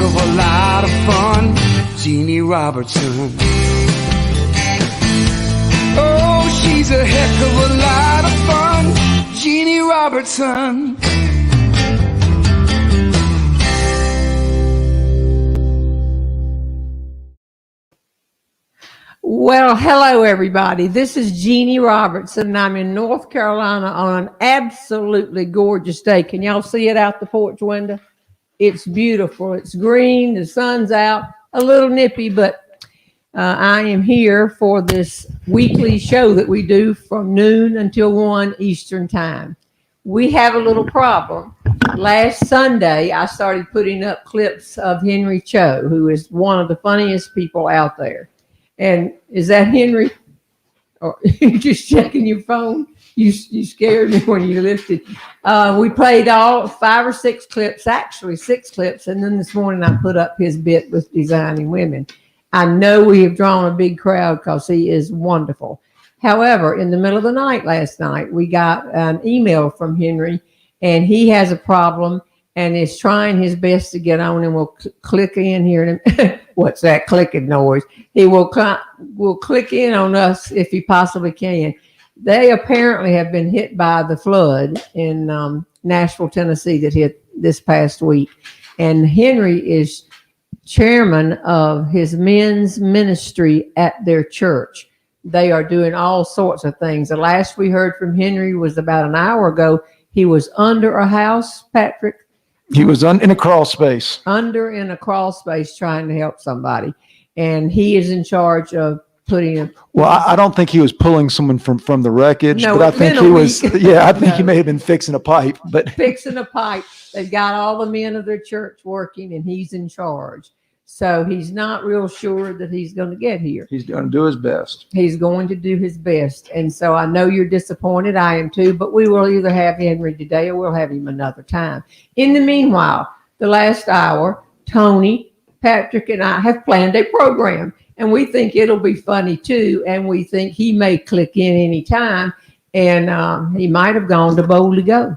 of a lot of fun, Jeanne Robertson. Oh, she's a heck of a lot of fun, Jeanne Robertson. Well, hello, everybody. This is Jeanne Robertson, and I'm in North Carolina on an absolutely gorgeous day. Can y'all see it out the porch window? It's beautiful. It's green. The sun's out. A little nippy, but I am here for this weekly show that we do from noon until 1 Eastern time. We have a little problem. Last Sunday, I started putting up clips of Henry Cho, who is one of the funniest people out there. And is that Henry? Or you just checking your phone? You scared me when you lifted. We played all 5 or 6 clips, actually 6 clips. And then this morning I put up his bit with Designing Women. I know we have drawn a big crowd because he is wonderful. However, in the middle of the night last night, we got an email from Henry, and he has a problem and is trying his best to get on, and we'll click in here. And what's that clicking noise? He will click in on us if he possibly can. They apparently have been hit by the flood in Nashville, Tennessee that hit this past week. And Henry is chairman of his men's ministry at their church. They are doing all sorts of things. The last we heard from Henry was about an hour ago. He was under a house, Patrick. He was in a crawl space. In a crawl space trying to help somebody. And he is in charge of putting a... Well, I don't think he was pulling someone from the wreckage, no, but I think he was, I think no. He may have been fixing a pipe. But fixing a pipe. They've got all the men of their church working, and he's in charge. So he's not real sure that he's going to get here. He's going to do his best. He's going to do his best. And so I know you're disappointed. I am too. But we will either have Henry today or we'll have him another time. In the meanwhile, the last hour, Tony, Patrick, and I have planned a program. And we think it'll be funny too. And we think he may click in any time. And he might have gone to Boldly Go.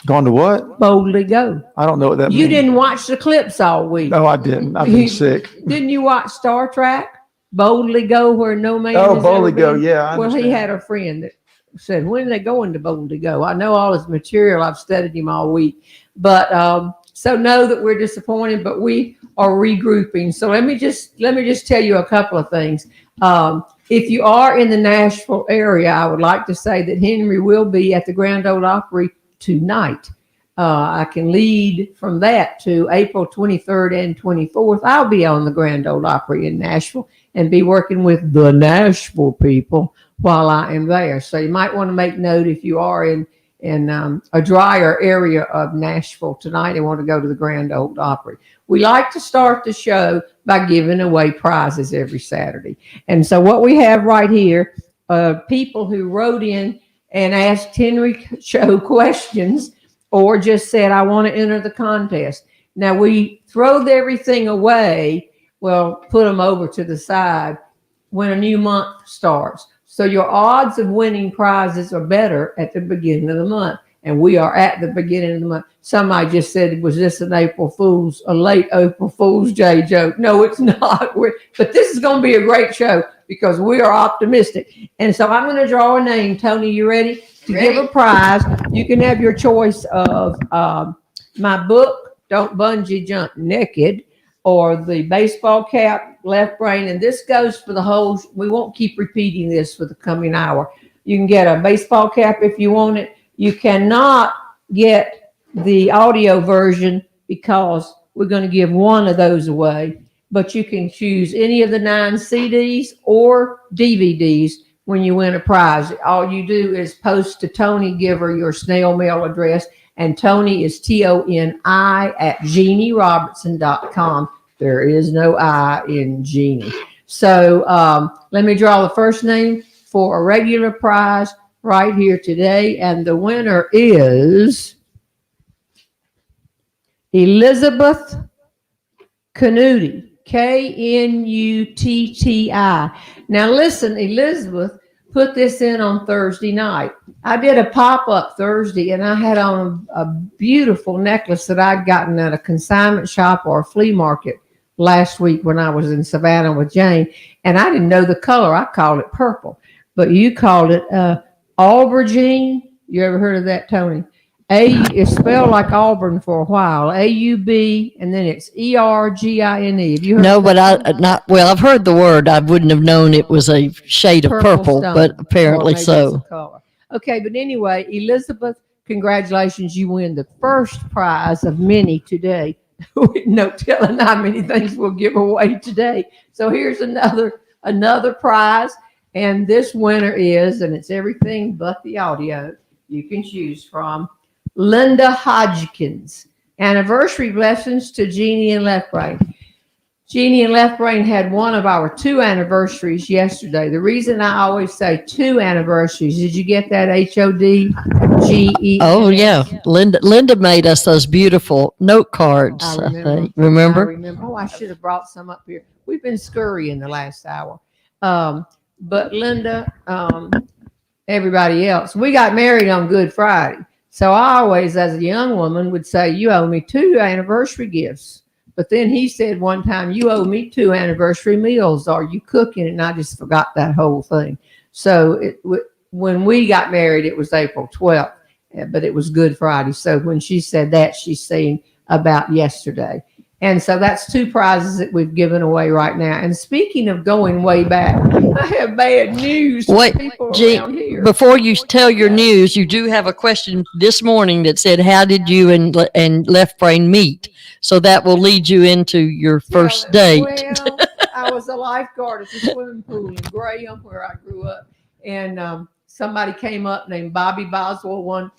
Gone to what? Boldly Go. I don't know what that means. You didn't watch the clips all week. No, I didn't. I've been sick. Didn't you watch Star Trek? Boldly Go, where no man Oh, has Boldly ever Go. been? Yeah, I Well, he understand. had a friend that said, when are they going to Boldly Go? I know all his material. I've studied him all week. But so know that we're disappointed, but we are regrouping. So let me just tell you a couple of things. If you are in the Nashville area, I would like to say that Henry will be at the Grand Ole Opry tonight. I can lead from that to April 23rd and 24th. I'll be on the Grand Ole Opry in Nashville and be working with the Nashville people while I am there. So you might want to make note if you are in a drier area of Nashville tonight and want to go to the Grand Ole Opry. We like to start the show by giving away prizes every Saturday. And so what we have right here, people who wrote in and asked Henry Cho questions or just said, I want to enter the contest. Now, we throw everything away, well, put them over to the side when a new month starts. So your odds of winning prizes are better at the beginning of the month. And we are at the beginning of the month. Somebody just said, was this a late April Fool's Day joke? No, it's not. But this is going to be a great show because we are optimistic. And so I'm going to draw a name. Tony, you ready to give a prize? You can have your choice of my book, Don't Bungee Jump Naked, or the baseball cap, Left Brain. And this goes for the whole, we won't keep repeating this for the coming hour. You can get a baseball cap if you want it. You cannot get the audio version because we're going to give one of those away, but you can choose any of the 9 CDs or DVDs when you win a prize. All you do is post to Tony, give her your snail mail address, and Tony is TONI at JeanneRobertson.com. There is no I in Jeanne. So let me draw the first name for a regular prize right here today, and the winner is Elizabeth Canutti, K-N-U-T-T-I. Now listen, Elizabeth, put this in on Thursday night. I did a pop-up Thursday, and I had on a beautiful necklace that I'd gotten at a consignment shop or a flea market last week when I was in Savannah with Jane, and I didn't know the color. I called it purple, but you called it aubergine. You ever heard of that, Tony? It's spelled like Auburn for a while. AUB, and then it's ERGINE. Have you heard? No, but I've heard the word. I wouldn't have known it was a shade of purple, stone, but apparently or maybe so. it's a color. Okay, but anyway, Elizabeth, congratulations. You win the first prize of many today. No telling how many things we'll give away today. So here's another prize. And this winner is, and it's everything but the audio you can choose from, Linda Hodgkins. Anniversary blessings to Jeannie and Left Brain. Jeannie and Left Brain had one of our 2 anniversaries yesterday. The reason I always say 2 anniversaries, did you get that HODGE? Oh yeah, Linda made us those beautiful note cards. I think. Remember? I remember. Oh, I should have brought some up here. We've been scurrying the last hour. But Linda, everybody else, we got married on Good Friday. So I always, as a young woman, would say, you owe me 2 anniversary gifts. But then he said one time, you owe me 2 anniversary meals. Are you cooking? And I just forgot that whole thing. So when we got married, it was April 12th, but it was Good Friday. So when she said that, she's saying about yesterday. And so that's 2 prizes that we've given away right now. And speaking of going way back, I have bad news for people around here. Before you tell your news, you do have a question this morning that said, how did you and Left Brain meet? So that will lead you into your first date. Well, I was a lifeguard at the swimming pool in Graham where I grew up. And somebody came up named Bobby Boswell one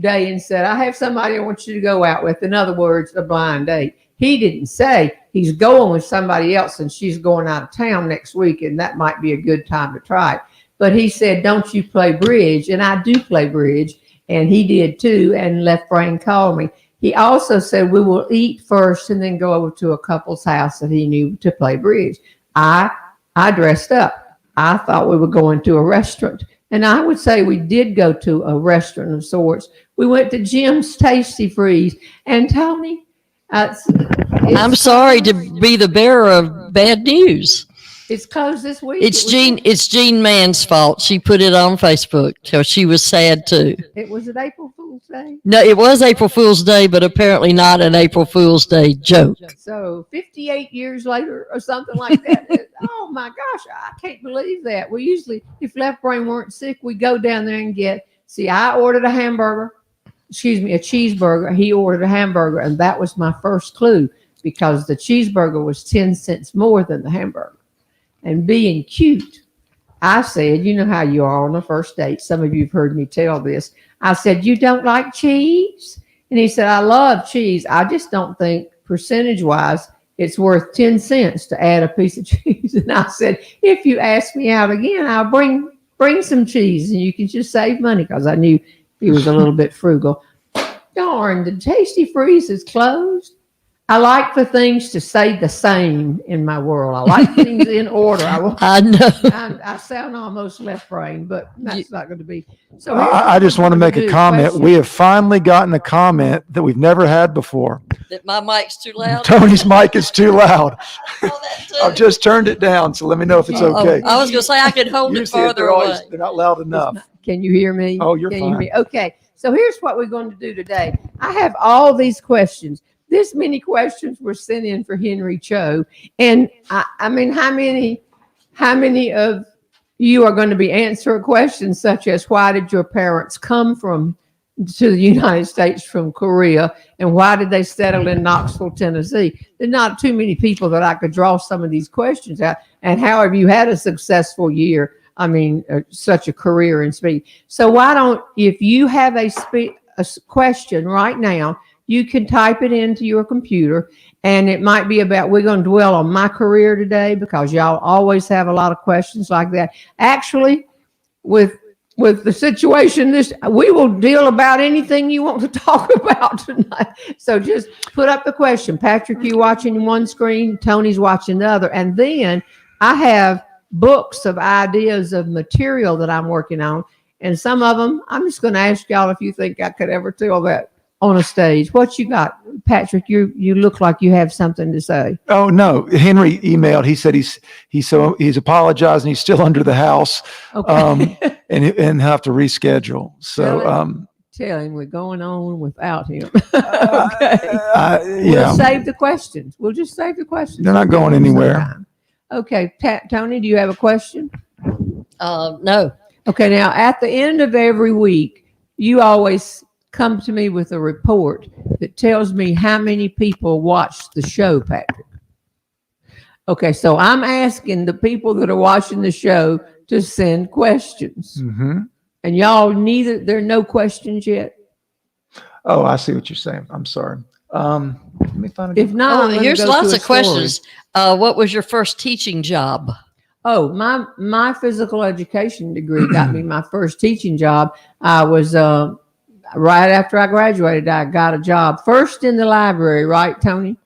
day and said, I have somebody I want you to go out with. In other words, a blind date. He didn't say he's going with somebody else and she's going out of town next week and that might be a good time to try it. But he said, don't you play bridge? And I do play bridge. And he did too. And Left Brain called me. He also said, we will eat first and then go over to a couple's house that he knew to play bridge. I dressed up. I thought we were going to a restaurant. And I would say we did go to a restaurant of sorts. We went to Jim's Tasty Freeze. And Tony, I'm sorry to be the bearer of bad news. It's closed this week. It's Jean Mann's fault. She put it on Facebook, so she was sad too. It was an April Fool's Day. No, it was April Fool's Day, but apparently not an April Fool's Day joke. So 58 years later or something like that. Oh my gosh, I can't believe that. We usually, if Left Brain weren't sick, we go down there and I ordered a cheeseburger. He ordered a hamburger, and that was my first clue because the cheeseburger was 10 cents more than the hamburger. And being cute, I said, you know how you are on a first date. Some of you have heard me tell this. I said, you don't like cheese? And he said, I love cheese. I just don't think percentage-wise it's worth 10 cents to add a piece of cheese. And I said, if you ask me out again, I'll bring some cheese and you can just save money because I knew he was a little bit frugal. Darn, the Tasty Freeze is closed. I like for things to stay the same in my world. I like things in order. I know. I sound almost Left Brain, but that's not going to be. So I just want to make a comment. We have finally gotten a comment that we've never had before. That my mic's too loud? Tony's mic is too loud. That too. I've just turned it down, so let me know if it's okay. I was going to say I could hold it farther away. They're not loud enough. Can you hear me? Oh, you're fine. You hear me? Okay, so here's what we're going to do today. I have all these questions. This many questions were sent in for Henry Cho. And I mean, how many of you are going to be answering questions such as why did your parents come to the United States from Korea? And why did they settle in Knoxville, Tennessee? There's not too many people that I could draw some of these questions out. And how have you had a successful year? I mean, such a career in speed. So why don't, if you have a question right now, you can type it into your computer, and it might be about, we're going to dwell on my career today because y'all always have a lot of questions like that. Actually, with the situation, we will deal about anything you want to talk about tonight. So just put up the question. Patrick, you watching one screen, Tony's watching the other. And then I have books of ideas of material that I'm working on. And some of them, I'm just going to ask y'all if you think I could ever tell that on a stage. What you got, Patrick? You look like you have something to say. Oh no, Henry emailed. He said he's apologizing. He's still under the house, Okay. and have to reschedule. So Tell him we're going on without him. Okay. We'll save the questions. We'll just save the questions. They're not going anywhere. Sometime. Okay, Tony, do you have a question? No. Okay, now at the end of every week, you always come to me with a report that tells me how many people watched the show, Patrick. Okay, so I'm asking the people that are watching the show to send questions. Mm-hmm. And y'all there are no questions yet? Oh, I see what you're saying. I'm sorry. Let me find it. If not, here's lots of questions. What was your first teaching job? Oh, my physical education degree got me my first teaching job. I was right after I graduated, I got a job first in the library, right, Tony?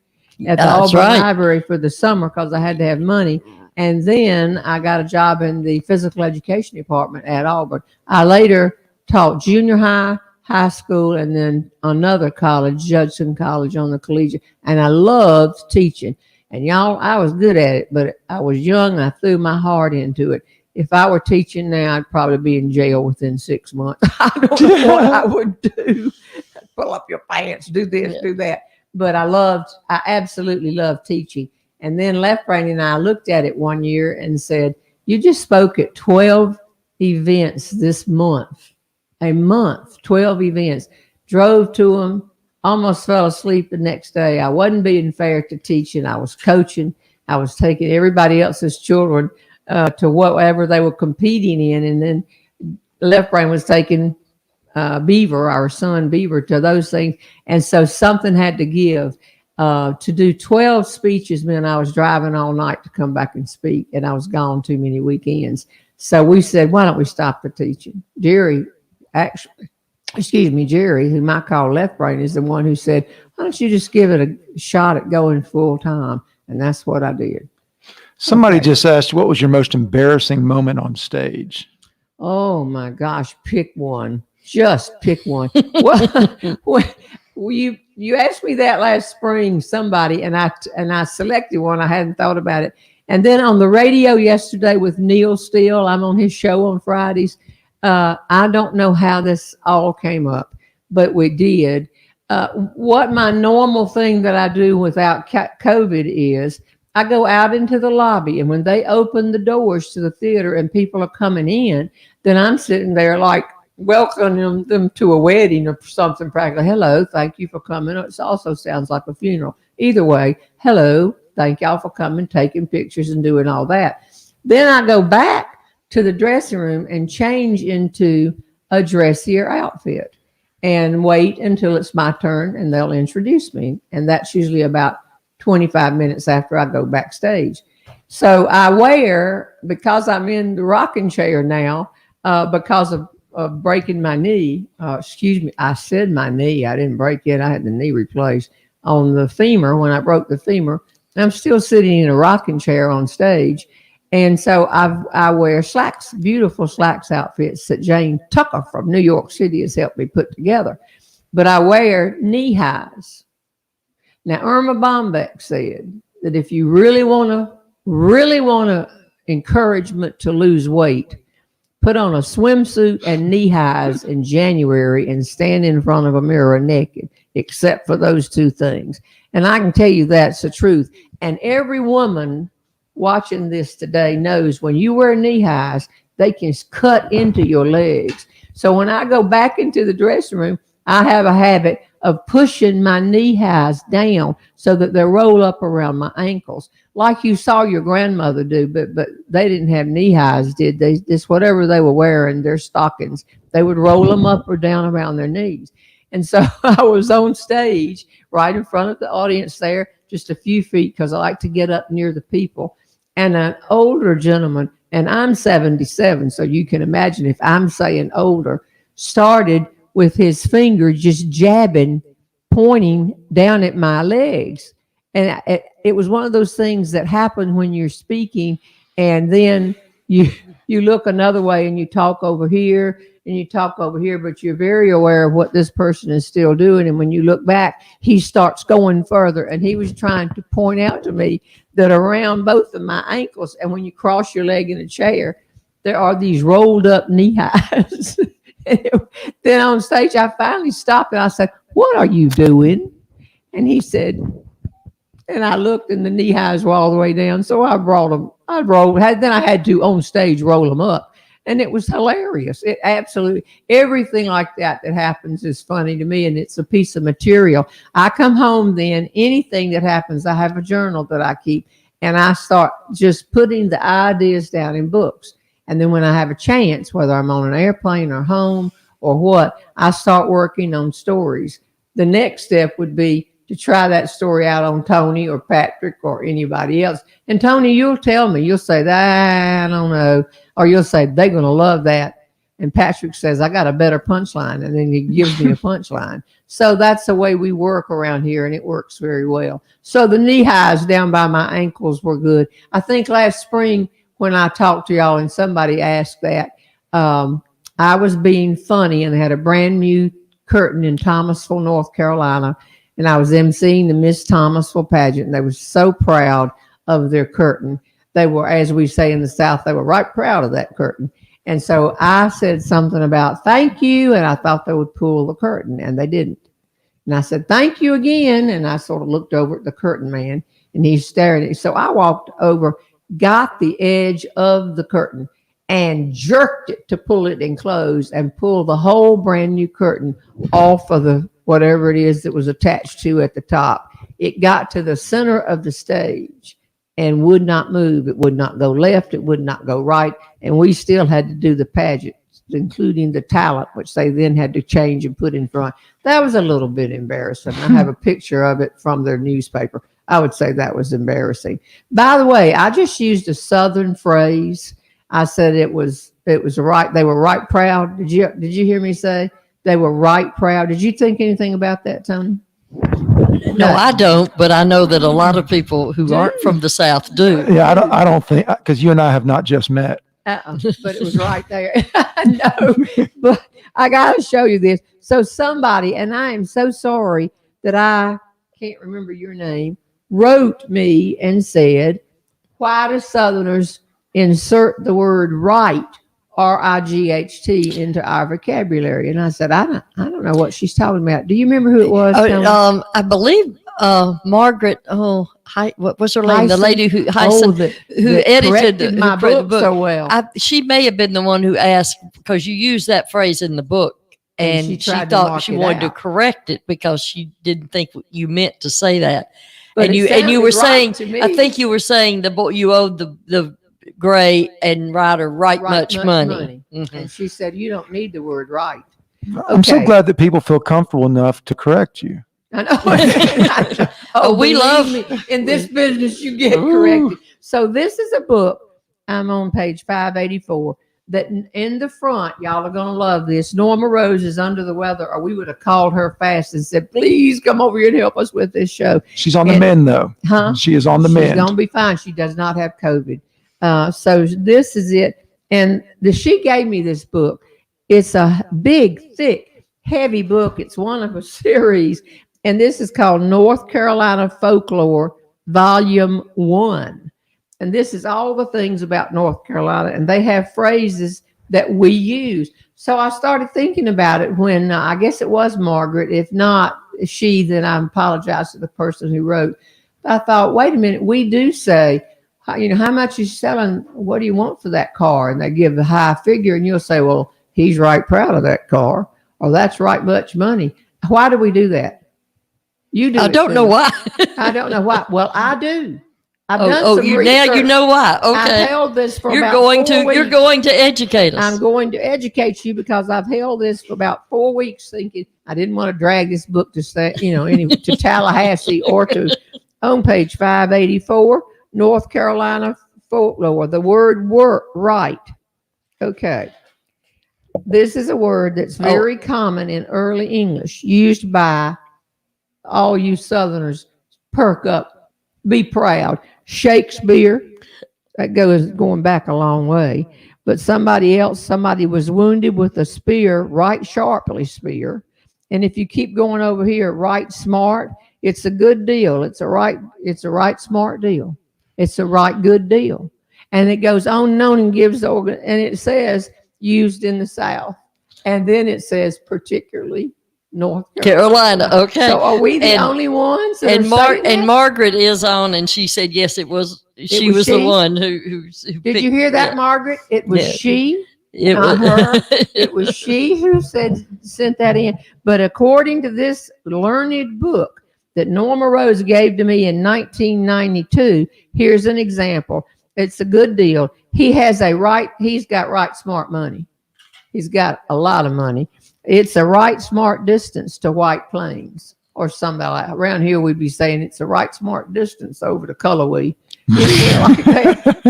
At the Auburn Library for the summer because I had to have money. And then I got a job in the physical education department at Auburn. I later taught junior high, high school, and then another college, Judson College on the collegiate. And I loved teaching. And y'all, I was good at it, but I was young. I threw my heart into it. If I were teaching now, I'd probably be in jail within 6 months. I don't know what I would do. Pull up your pants, do this, do that. But I absolutely loved teaching. And then Left Brain and I looked at it one year and said, you just spoke at 12 events this month. A month, 12 events. Drove to them, almost fell asleep the next day. I wasn't being fair to teaching. I was coaching. I was taking everybody else's children to whatever they were competing in. And then Left Brain was taking Beaver, our son Beaver, to those things. And so something had to give. To do 12 speeches meant I was driving all night to come back and speak, and I was gone too many weekends. So we said, why don't we stop the teaching? Jerry, whom I call Left Brain, is the one who said, why don't you just give it a shot at going full time? And that's what I did. Somebody just asked, what was your most embarrassing moment on stage? Oh my gosh, pick one. Just pick one. Well, you asked me that last spring, somebody, and I selected one. I hadn't thought about it. And then on the radio yesterday with Neil Steele, I'm on his show on Fridays. I don't know how this all came up, but we did. What my normal thing that I do without COVID is I go out into the lobby, and when they open the doors to the theater and people are coming in, then I'm sitting there like welcoming them to a wedding or something practically. Hello, thank you for coming. It also sounds like a funeral. Either way, hello, thank y'all for coming, taking pictures and doing all that. Then I go back to the dressing room and change into a dressier outfit and wait until it's my turn and they'll introduce me. And that's usually about 25 minutes after I go backstage. So I wear, because I'm in the rocking chair now, because of breaking my knee, I said my knee, I didn't break it, I had the knee replaced on the femur when I broke the femur. I'm still sitting in a rocking chair on stage. And so I wear slacks, beautiful slacks outfits that Jane Tucker from New York City has helped me put together. But I wear knee highs. Now, Irma Bombeck said that if you really want encouragement to lose weight, put on a swimsuit and knee highs in January and stand in front of a mirror naked, except for those two things. And I can tell you that's the truth. And every woman watching this today knows when you wear knee highs, they can cut into your legs. So when I go back into the dressing room, I have a habit of pushing my knee highs down so that they roll up around my ankles, like you saw your grandmother do, but they didn't have knee highs, did they? Just whatever they were wearing, their stockings, they would roll them up or down around their knees. And so I was on stage right in front of the audience there, just a few feet, because I like to get up near the people. And an older gentleman, and I'm 77, so you can imagine if I'm saying older, started with his finger just jabbing, pointing down at my legs. And it was one of those things that happen when you're speaking And then you look another way and you talk over here and you talk over here, but you're very aware of what this person is still doing. And when you look back, he starts going further. And he was trying to point out to me that around both of my ankles, and when you cross your leg in a chair, there are these rolled up knee highs. Then on stage, I finally stopped and I said, "What are you doing?" And he said, and I looked and the knee highs were all the way down. So I brought them, then I had to on stage roll them up. And it was hilarious. It absolutely, everything like that happens is funny to me. And it's a piece of material. I come home then, anything that happens, I have a journal that I keep and I start just putting the ideas down in books. And then when I have a chance, whether I'm on an airplane or home or what, I start working on stories. The next step would be to try that story out on Tony or Patrick or anybody else. And Tony, you'll tell me, you'll say, I don't know. Or you'll say, they're going to love that. And Patrick says, I got a better punchline. And then he gives me a punchline. So that's the way we work around here. And it works very well. So the knee highs down by my ankles were good. I think last spring when I talked to y'all and somebody asked that, I was being funny and had a brand new curtain in Thomasville, North Carolina. And I was emceeing the Miss Thomasville pageant. And they were so proud of their curtain. They were, as we say in the South, they were right proud of that curtain. And so I said something about thank you. And I thought they would pull the curtain and they didn't. And I said, thank you again. And I sort of looked over at the curtain man and he's staring at me. So I walked over, got the edge of the curtain and jerked it to pull it and close and pull the whole brand new curtain off of the whatever it is that was attached to at the top. It got to the center of the stage and would not move. It would not go left. It would not go right. And we still had to do the pageant, including the talent, which they then had to change and put in front. That was a little bit embarrassing. I have a picture of it from their newspaper. I would say that was embarrassing. By the way, I just used a Southern phrase. I said it was right. They were right proud. Did you hear me say they were right proud? Did you think anything about that, Tony? No, I don't, but I know that a lot of people who aren't from the South do. Yeah, I don't think, because you and I have not just met. But it was right there. No, but I got to show you this. So somebody, and I am so sorry that I can't remember your name, wrote me and said, why do Southerners insert the word right, R-I-G-H-T, into our vocabulary? And I said, I don't know what she's talking about. Do you remember who it was? I believe Margaret. What was her name? The lady who edited my book so well. She may have been the one who asked, because you used that phrase in the book, and she thought she wanted to correct it because she didn't think you meant to say that. But you were saying, to I think you were saying the boy you owed the Gray and Ryder right much money. Mm-hmm. And she said, you don't need the word right. I'm so glad that people feel comfortable enough to correct you. I know. We love me. In this business, you get corrected. So this is a book. I'm on page 584. That in the front, y'all are going to love this. Norma Rose is under the weather, or we would have called her fast and said, please come over here and help us with this show. She's on the mend, though. Huh? She is on the mend. She's going to be fine. She does not have COVID. So this is it. And she gave me this book. It's a big, thick, heavy book. It's one of a series. And this is called North Carolina Folklore, Volume 1. And this is all the things about North Carolina. And they have phrases that we use. So I started thinking about it when I guess it was Margaret. If not she, then I apologize to the person who wrote. But I thought, wait a minute, we do say, how much is selling? What do you want for that car? And they give the high figure. And you'll say, well, he's right proud of that car. Or that's right much money. Why do we do that? You do. I don't know why. I don't know why. Well, I do. I've done some research. Now you know why. Okay. I've held this for You're about going 4 to weeks. You're going to educate us. I'm going to educate you because I've held this for about 4 weeks, thinking I didn't want to drag this book to to Tallahassee or to on page 584, North Carolina Folklore. The word work, right. Okay. This is a word that's very common in early English, used by all you Southerners. Perk up, be proud. Shakespeare, that goes going back a long way. But somebody was wounded with a spear, right sharply spear. And if you keep going over here, right smart, it's a good deal. It's a right smart deal. It's a right good deal. And it goes on and on and gives and it says used in the South. And then it says particularly North Carolina. Okay. So are we the only ones? And Margaret is on, and she said yes, it was. She was the one who Did you hear that, Margaret? It was she. It Not was her. It was she who sent that in. But according to this learned book that Norma Rose gave to me in 1992, here's an example. It's a good deal. He's got right smart money. He's got a lot of money. It's a right smart distance to White Plains, or something like around here we'd be saying it's a right smart distance over to Cullowhee.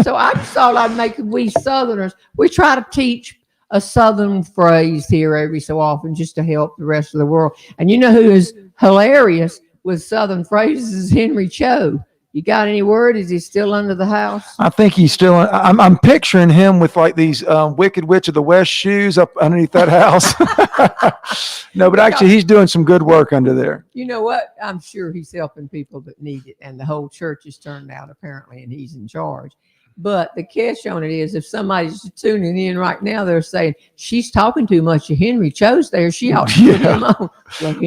So I just thought I'd make we Southerners, we try to teach a Southern phrase here every so often just to help the rest of the world. And you know who is hilarious with Southern phrases is Henry Cho. You got any word? Is he still under the house? I think he's still. I'm picturing him with like these Wicked Witch of the West shoes up underneath that house. No, but actually, he's doing some good work under there. You know what? I'm sure he's helping people that need it, and the whole church is turned out apparently, and he's in charge. But the catch on it is, if somebody's tuning in right now, they're saying she's talking too much of Henry Cho's there. She ought to put him on.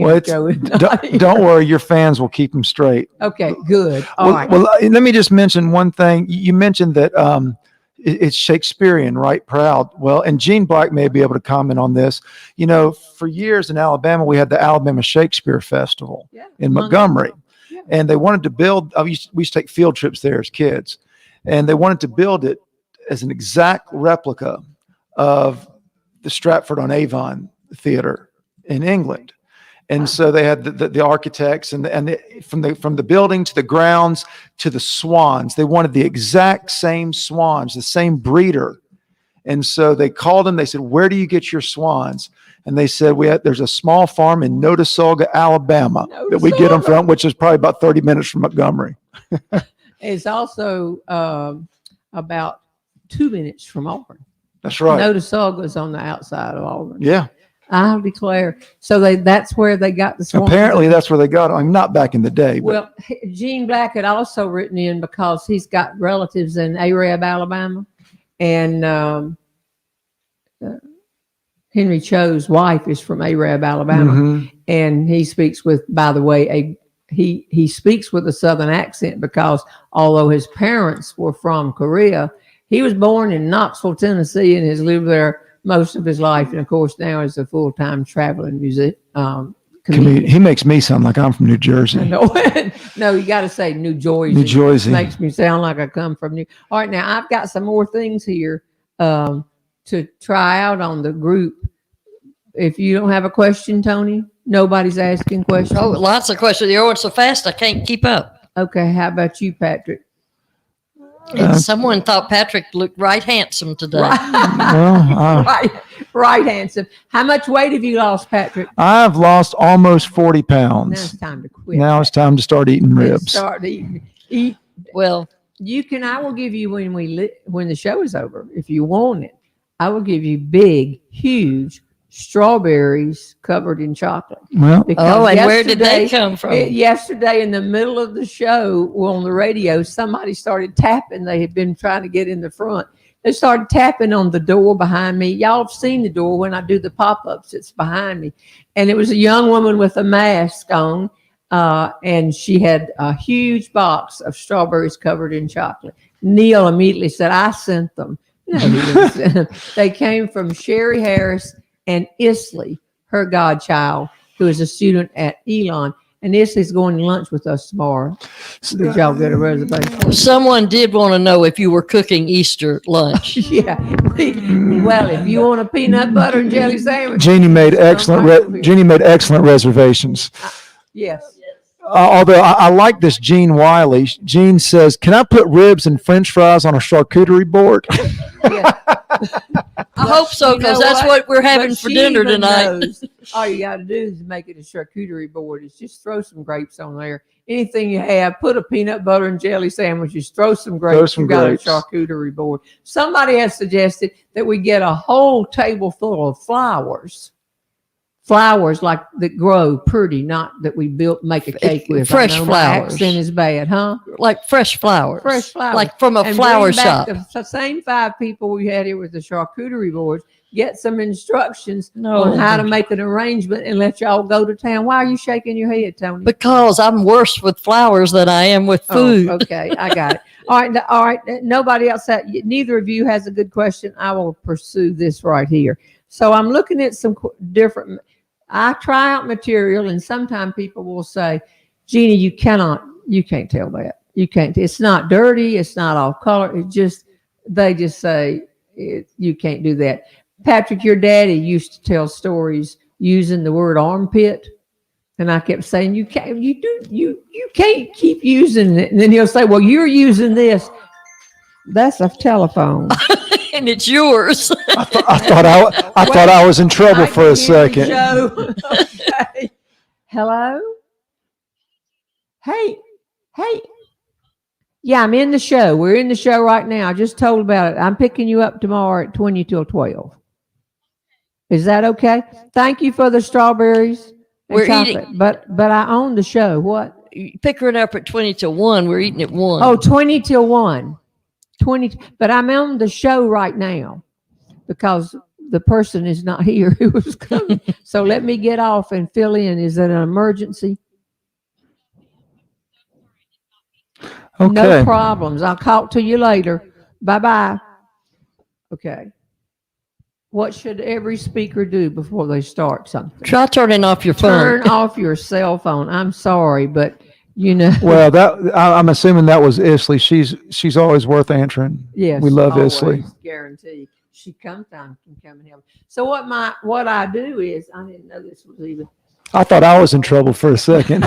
Well, don't worry, your fans will keep him straight. Okay, good. All right. Well, let me just mention one thing. You mentioned that it's Shakespearean, right? Proud. Well, and Gene Black may be able to comment on this. You know, for years in Alabama, we had the Alabama Shakespeare Festival in Montgomery, and they wanted to build. We used to take field trips there as kids. And they wanted to build it as an exact replica of the Stratford-on-Avon Theater in England. And so they had the architects and from the building to the grounds to the swans. They wanted the exact same swans, the same breeder. And so they called them. They said, "Where do you get your swans?" And they said, "There's a small farm in Notasulga, Alabama, that we get them from, which is probably about 30 minutes from Montgomery." It's also about 2 minutes from Auburn. That's right. Notasulga is on the outside of Auburn. Yeah. I'll declare. So that's where they got the swans. Apparently that's where they got it. I'm not back in the day. Well, Gene Black had also written in because he's got relatives in Arab, Alabama. And Henry Cho's wife is from Arab, Alabama. Mm-hmm. And he speaks with, by the way, he speaks with a Southern accent because although his parents were from Korea, he was born in Knoxville, Tennessee, and has lived there most of his life. And of course, now is a full-time traveling music comedian. He makes me sound like I'm from New Jersey. No, you got to say New Jersey. New Jersey makes me sound like I come from New. All right, now I've got some more things here to try out on the group. If you don't have a question, Tony. Nobody's asking questions. Oh, lots of questions. You're going so fast, I can't keep up. Okay, how about you, Patrick? Someone thought Patrick looked right handsome today. Right handsome. How much weight have you lost, Patrick? I've lost almost 40 pounds. Now it's time to quit. Now it's time to start eating ribs. Start eating. Eat. Well, I will give you when the show is over, if you want it, I will give you big, huge strawberries covered in chocolate. Well, and where did they come from? Yesterday in the middle of the show on the radio, somebody started tapping. They had been trying to get in the front. They started tapping on the door behind me. Y'all have seen the door when I do the pop-ups. It's behind me. And it was a young woman with a mask on, and she had a huge box of strawberries covered in chocolate. Neil immediately said, "I sent them." No, he didn't send them. They came from Sherry Harris and Isley, her godchild, who is a student at Elon. And Isley's going to lunch with us tomorrow. Did y'all get a reservation? Someone did want to know if you were cooking Easter lunch. Yeah. Well, if you want a peanut butter and jelly sandwich. Jeannie made excellent reservations. Yes. Although I like this Jean Wiley. Jean says, "Can I put ribs and French fries on a charcuterie board?" Yeah. I hope so, You know because that's what we're having But for she dinner even tonight. knows all you got to do is make it a charcuterie board. It's just throw some grapes on there. Anything you have, put a peanut butter and jelly sandwich, just throw some grapes. some You got grapes. a charcuterie board. Somebody has suggested that we get a whole table full of flowers. Flowers like that grow pretty, not that we make a cake with. Fresh I know flowers. My accent is bad, huh? Like fresh flowers. Fresh flowers. Like from a And flower bring back shop. The same 5 people we had here with the charcuterie boards. Get some instructions No. on how to make an arrangement and let y'all go to town. Why are you shaking your head, Tony? Because I'm worse with flowers than I am with food. Oh, okay, I got it. All right. Nobody else. Neither of you has a good question. I will pursue this right here. So I'm looking at some different. I try out material, and sometimes people will say, "Jeannie, you can't tell that. You can't. It's not dirty. It's not off color. They just say you can't do that." Patrick, your daddy used to tell stories using the word armpit. And I kept saying, you can't keep using it. And then he'll say, well, you're using this. That's a telephone. And it's yours. I thought I was in trouble for a second. Okay. Hello? Hey. Yeah, I'm in the show. We're in the show right now. I just told about it. I'm picking you up tomorrow at 20 till 12. Is that okay? Thank you for the strawberries. We're chocolate. eating. But I own the show. What? Pick her up at 20 till 1. We're eating at 1. Oh, 20 till 1. 20. But I'm on the show right now because the person is not here who was coming. So let me get off and fill in. Is it an emergency? Okay. No problems. I'll talk to you later. Bye-bye. Okay. What should every speaker do before they start something? Try turning off your phone. Turn off your cell phone. I'm sorry, but you know. Well, I'm assuming that was Isley. She's always worth answering. Yes, we love always, Isley. Guarantee. She sometimes can come and help. So what I do is, I didn't know this was even. I thought I was in trouble for a second.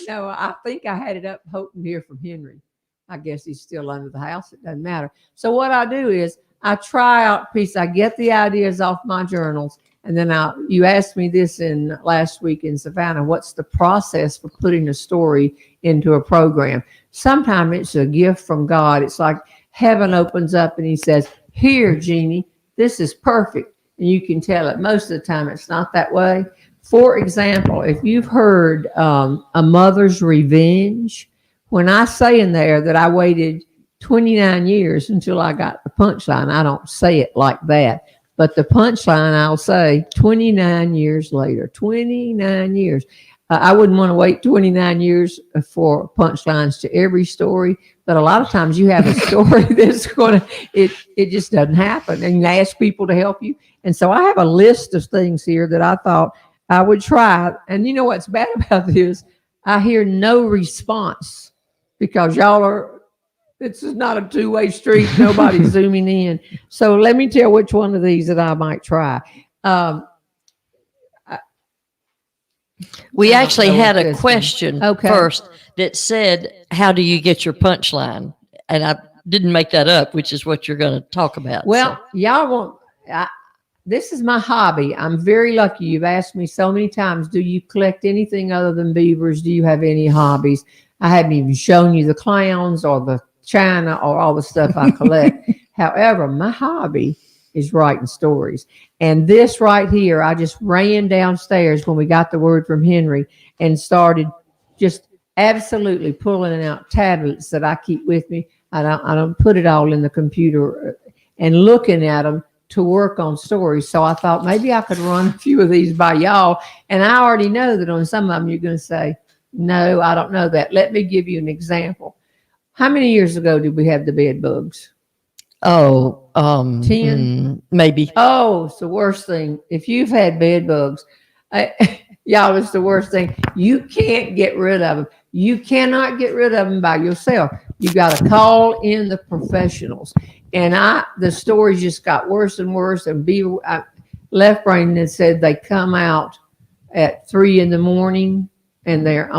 No, I think I had it up hoping to hear from Henry. I guess he's still under the house. It doesn't matter. So what I do is I try out pieces. I get the ideas off my journals. And then you asked me this last week in Savannah, what's the process for putting a story into a program? Sometimes it's a gift from God. It's like heaven opens up and he says, here, Jeannie, this is perfect. And you can tell it. Most of the time it's not that way. For example, if you've heard A Mother's Revenge, when I say in there that I waited 29 years until I got the punchline, I don't say it like that. But the punchline, I'll say 29 years later, 29 years. I wouldn't want to wait 29 years for punchlines to every story. But a lot of times you have a story that's it just doesn't happen. And you ask people to help you. And so I have a list of things here that I thought I would try. And you know what's bad about this? I hear no response because it's not a two-way street. Nobody's zooming in. So let me tell which one of these that I might try. We actually had a this question Okay. first that said, how do you get your punchline? And I didn't make that up, which is what you're going to talk about. Well, y'all won't. This is my hobby. I'm very lucky. You've asked me so many times, do you collect anything other than beavers? Do you have any hobbies? I haven't even shown you the clowns or the china or all the stuff I collect. However, my hobby is writing stories. And this right here, I just ran downstairs when we got the word from Henry and started just absolutely pulling out tablets that I keep with me. I don't put it all in the computer and looking at them to work on stories. So I thought maybe I could run a few of these by y'all. And I already know that on some of them you're going to say, no, I don't know that. Let me give you an example. How many years ago did we have the bed bugs? 10? Maybe. Oh, it's the worst thing. If you've had bed bugs, y'all, it's the worst thing. You can't get rid of them. You cannot get rid of them by yourself. You got to call in the professionals. And the stories just got worse and worse. And Left Brain had said they come out at 3 a.m. and they're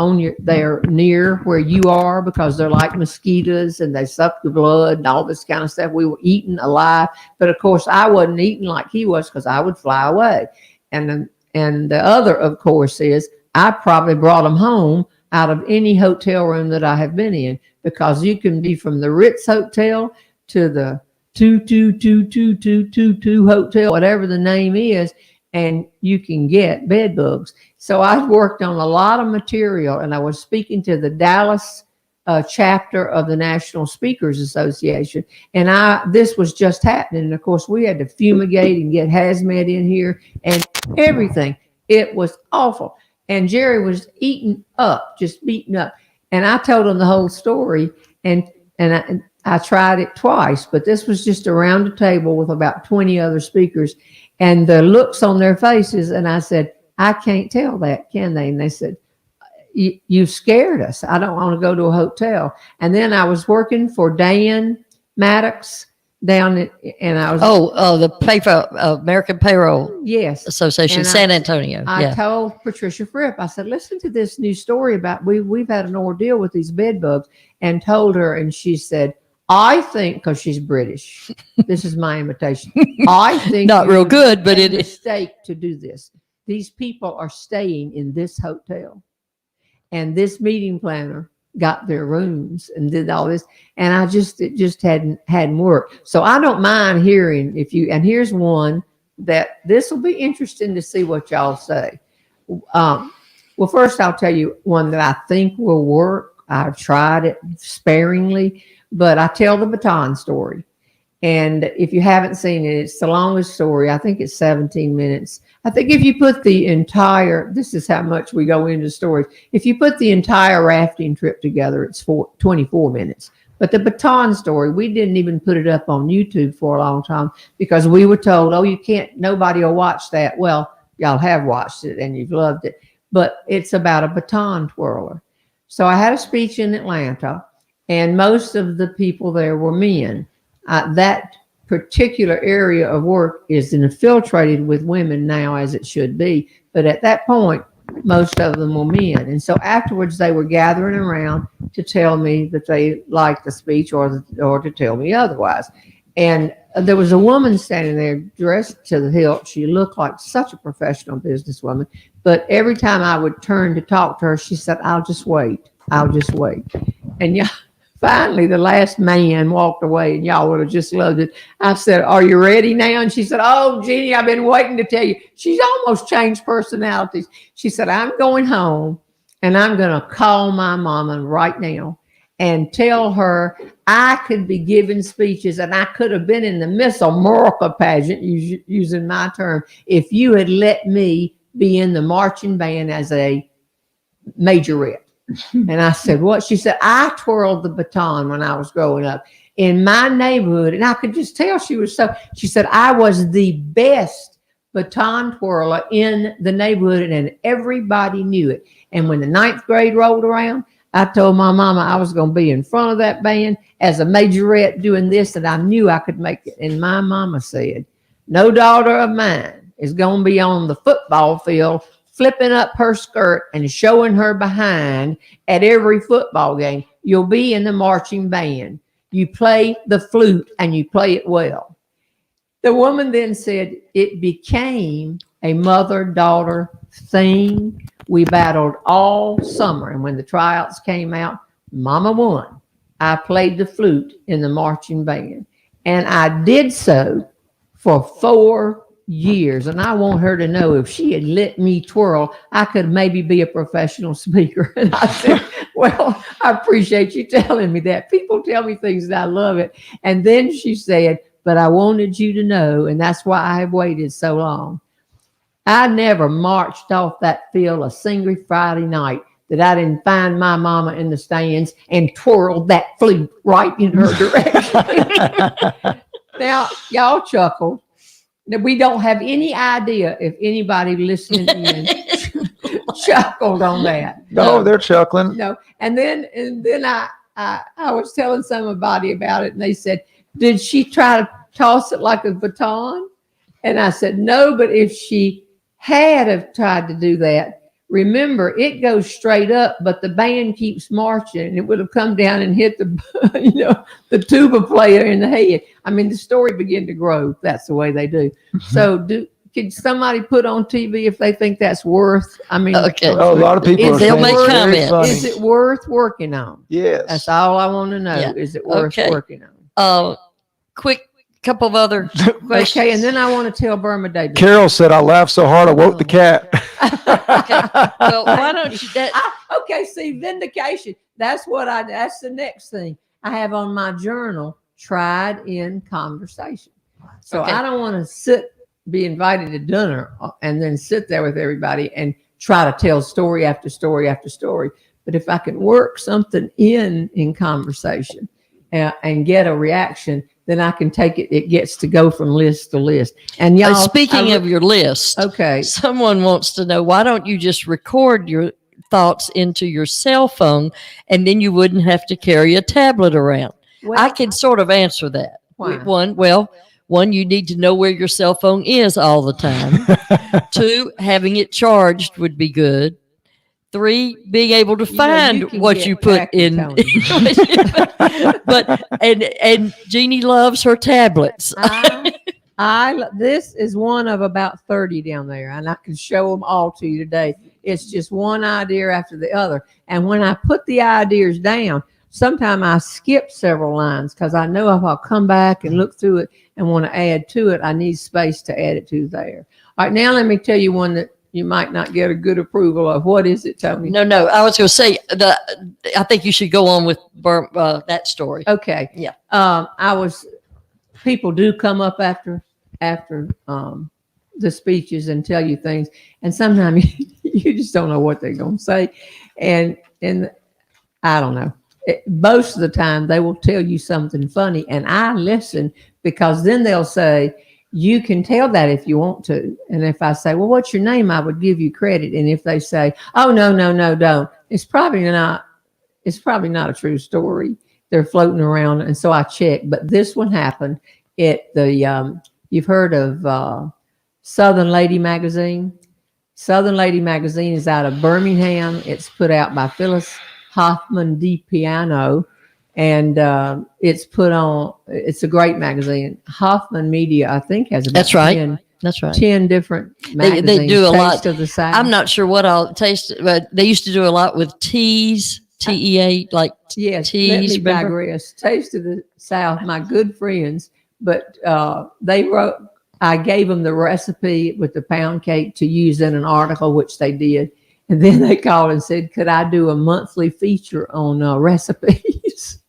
near where you are because they're like mosquitoes and they suck the blood and all this kind of stuff. We were eaten alive, but of course I wasn't eating like he was because I would fly away. And the other, of course, is I probably brought them home out of any hotel room that I have been in, because you can be from the Ritz Hotel to the 2222222 hotel, whatever the name is, and you can get bed bugs. So I worked on a lot of material, and I was speaking to the Dallas chapter of the National Speakers Association, and this was just happening. And of course, we had to fumigate and get hazmat in here and everything. It was awful. And Jerry was eaten up, just beaten up. And I told him the whole story, and I tried it twice, but this was just around a table with about 20 other speakers, and the looks on their faces. And I said, I can't tell that, can they? And they said, you scared us. I don't want to go to a hotel. And then I was working for Dan Maddox and I was the American Payroll yes Association, and San Antonio. I told Patricia Fripp, I said, listen to this new story about we've had an ordeal with these bed bugs, and told her, and she said, I think, because she's British, this is my imitation. I think not real good, but it is a it is mistake to do this. These people are staying in this hotel, and this meeting planner got their rooms and did all this, and it just hadn't worked. So I don't mind hearing and here's one that this will be interesting to see what y'all say. Well, first I'll tell you one that I think will work. I've tried it sparingly, but I tell the baton story. And if you haven't seen it, it's the longest story. I think it's 17 minutes. I think if you put this is how much we go into stories. If you put the entire rafting trip together, it's 24 minutes. But the baton story, we didn't even put it up on YouTube for a long time because we were told, oh, you can't, nobody will watch that. Well, y'all have watched it and you've loved it. But it's about a baton twirler. So I had a speech in Atlanta, and most of the people there were men. That particular area of work is infiltrated with women now, as it should be. But at that point, most of them were men. And so afterwards, they were gathering around to tell me that they liked the speech or to tell me otherwise. And there was a woman standing there dressed to the hilt. She looked like such a professional businesswoman. But every time I would turn to talk to her, she said, I'll just wait. I'll just wait. And yeah. Finally, the last man walked away, and y'all would have just loved it. I said, are you ready now? And she said, oh, Jeannie, I've been waiting to tell you. She's almost changed personalities. She said, I'm going home, and I'm going to call my mama right now and tell her I could be giving speeches, and I could have been in the Miss America pageant, using my term, if you had let me be in the marching band as a majorette. And I said, what? She said, I twirled the baton when I was growing up in my neighborhood. And I could just tell she said, I was the best baton twirler in the neighborhood, and everybody knew it. And when the 9th grade rolled around, I told my mama I was going to be in front of that band as a majorette doing this, and I knew I could make it. And my mama said, no daughter of mine is going to be on the football field flipping up her skirt and showing her behind at every football game. You'll be in the marching band. You play the flute and you play it well. The woman then said it became a mother-daughter thing. We battled all summer, and when the tryouts came out, Mama won. I played the flute in the marching band, and I did so for 4 years. And I want her to know if she had let me twirl, I could maybe be a professional speaker. And I said, well, I appreciate you telling me that. People tell me things and I love it. And then she said, but I wanted you to know, and that's why I have waited so long. I never marched off that field a single Friday night that I didn't find my mama in the stands and twirled that flute right in her direction. Now, y'all chuckled. We don't have any idea if anybody listening in chuckled on that. No, they're chuckling. No. And then I was telling somebody about it, and they said, did she try to toss it like a baton? And I said, no, but if she had have tried to do that, remember, it goes straight up, but the band keeps marching, and it would have come down and hit the, the tuba player in the head. I mean, the story began to grow. That's the way they do. So could somebody put on TV if they think that's worth? I mean, Okay. Oh, a lot of people are They'll saying make it's very comments. funny. is it worth working on? Yes. That's all I want to know. Yeah. Is it worth Okay. working on? Quick couple of other questions. Okay, and then I want to tell Burma Davis. Carol said, I laughed so hard I woke the cat. Well, why don't you? Okay, see, vindication. That's the next thing I have on my journal, tried in conversation. So Okay. I don't want to be invited to dinner and then sit there with everybody and try to tell story after story after story. But if I can work something in conversation and get a reaction, then I can take it. It gets to go from list to list. And y'all, Speaking of your list, okay, someone wants to know, why don't you just record your thoughts into your cell phone, and then you wouldn't have to carry a tablet around? well, I can sort of answer that. Why? One, you need to know where your cell phone is all the time. 2, having it charged would be good. 3, being able to find can what get you put tacky, in. Tony. and Jeannie loves her tablets. This is one of about 30 down there, and I can show them all to you today. It's just one idea after the other. And when I put the ideas down, sometimes I skip several lines because I know if I'll come back and look through it and want to add to it, I need space to add it to there. All right, now let me tell you one that you might not get a good approval of. What is it, Tony? No, I was going to say I think you should go on with that story. Okay. Yeah. People do come up after the speeches and tell you things, and sometimes you just don't know what they're going to say, and I don't know. Most of the time they will tell you something funny, and I listen, because then they'll say, you can tell that if you want to. And if I say, well, what's your name? I would give you credit. And if they say, oh, no, don't. It's probably not a true story. They're floating around. And so I checked. But this one happened at you've heard of Southern Lady Magazine. Southern Lady Magazine is out of Birmingham. It's put out by Phyllis Hoffman DiPiano. And it's a great magazine. Hoffman Media, I think, has about That's right. That's right. 10 different magazines. They do a lot. Taste of the South. I'm not sure what I'll taste, but they used to do a lot with teas, TEA, like yes, teas. let me remember? digress. Taste of the South, my good friends, but they wrote, I gave them the recipe with the pound cake to use in an article, which they did. And then they called and said, could I do a monthly feature on recipes?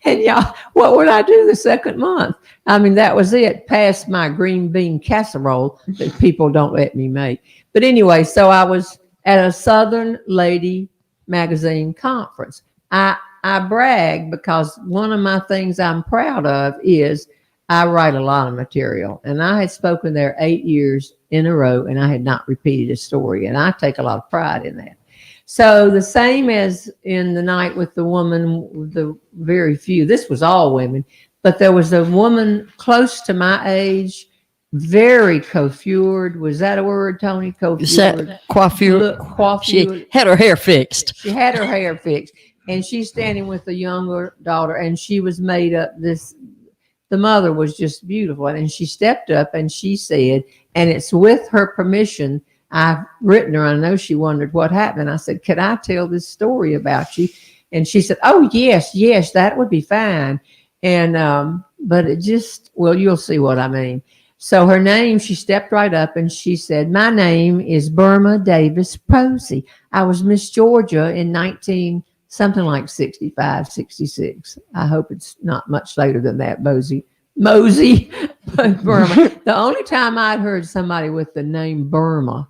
And y'all, what would I do the second month? I mean, that was it, past my green bean casserole that people don't let me make. But anyway, so I was at a Southern Lady Magazine conference. I brag because one of my things I'm proud of is I write a lot of material. And I had spoken there 8 years in a row, and I had not repeated a story. And I take a lot of pride in that. So the same as in the night with the woman, with the very few, this was all women, but there was a woman close to my age, very coiffured. Was that a word, Tony? Coiffured. Coiffure. She had her hair fixed. She had her hair fixed, and she's standing with a younger daughter, and she was made up the mother was just beautiful. And she stepped up and she said, and it's with her permission, I've written her. I know she wondered what happened. I said, could I tell this story about you? And she said, oh, yes, that would be fine. And, but it just, well, you'll see what I mean. So her name, she stepped right up and she said, my name is Burma Davis Posey. I was Miss Georgia in 65, 66. I hope it's not much later than that, Mosey. But Burma. The only time I'd heard somebody with the name Burma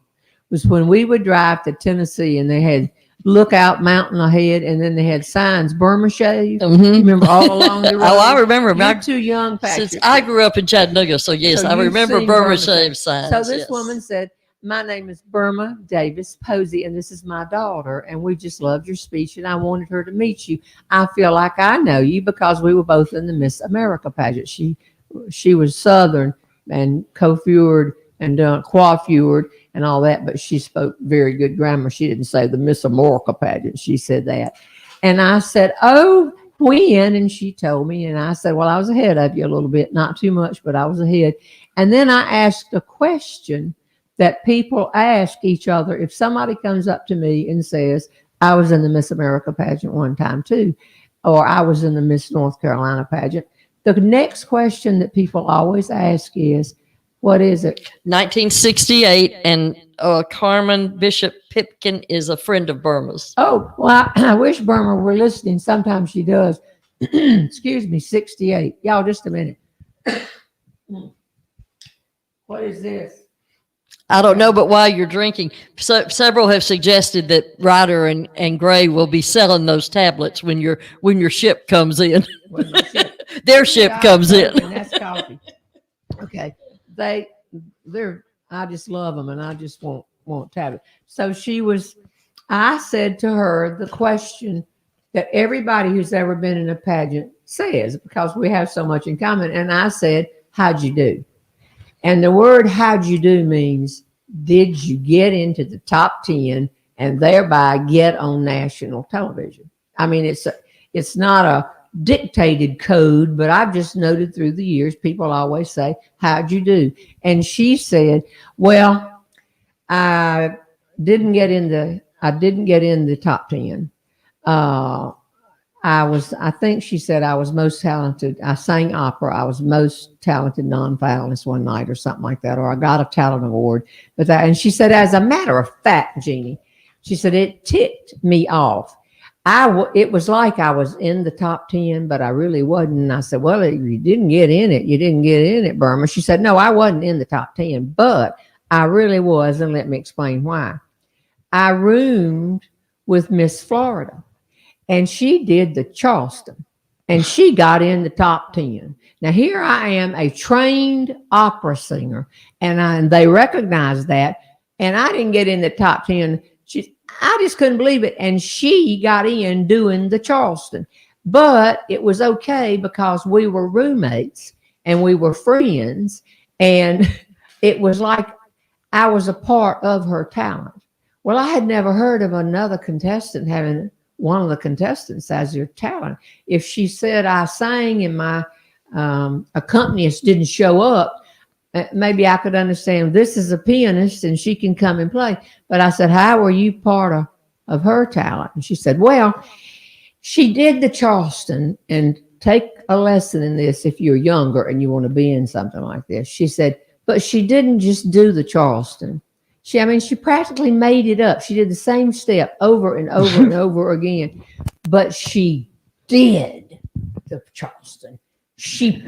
was when we would drive to Tennessee and they had Lookout Mountain ahead, and then they had signs, Burma Shave. Mm-hmm. You remember all along the road? Oh, I remember. You're too young, Patrick. Since I grew up in Chattanooga, so yes, So I you've remember seen Burma Burma Shave signs. So this yes. woman said, my name is Burma Davis Posey, and this is my daughter, and we just loved your speech, and I wanted her to meet you. I feel like I know you because we were both in the Miss America pageant. She was Southern and coiffured and coiffured, and all that, but she spoke very good grammar. She didn't say the Miss America pageant. She said that. And I said, oh, when? And she told me, and I said, well, I was ahead of you a little bit, not too much, but I was ahead. And then I asked a question that people ask each other. If somebody comes up to me and says, I was in the Miss America pageant one time too, or I was in the Miss North Carolina pageant, the next question that people always ask is, what is it? 1968, and Carmen Bishop Pipkin is a friend of Burma's. Oh, well, I wish Burma were listening. Sometimes she does. Excuse me, 68. Y'all, just a minute. What is this? I don't know, but while you're drinking, several have suggested that Ryder and Gray will be selling those tablets when your ship comes in. Their ship comes in. And that's coffee. Okay. They're, I just love them, and I just won't tab it. So I said to her the question that everybody who's ever been in a pageant says, because we have so much in common. And I said, how'd you do? And the word how'd you do means, did you get into the top 10 and thereby get on national television? I mean, it's not a dictated code, but I've just noted through the years, people always say, how'd you do? And she said, well, I didn't get in the top 10. I think she said I was most talented. I sang opera. I was most talented non-finalist one night or something like that, or I got a talent award. And she said, as a matter of fact, Jeannie, she said, it ticked me off. It was like I was in the top 10, but I really wasn't. And I said, well, you didn't get in it. You didn't get in it, Burma. She said, no, I wasn't in the top 10, but I really was. And let me explain why. I roomed with Miss Florida, and she did the Charleston, and she got in the top 10. Now, here I am, a trained opera singer, and they recognized that, and I didn't get in the top 10. I just couldn't believe it. And she got in doing the Charleston. But it was okay because we were roommates and we were friends. And it was like I was a part of her talent. Well, I had never heard of another contestant having one of the contestants as their talent. If she said I sang and my accompanist didn't show up, maybe I could understand this is a pianist and she can come and play. But I said, how were you part of her talent? And she said, well, she did the Charleston, and take a lesson in this if you're younger and you want to be in something like this. She said, but she didn't just do the Charleston. She practically made it up. She did the same step over and over and over again, but she did the Charleston. She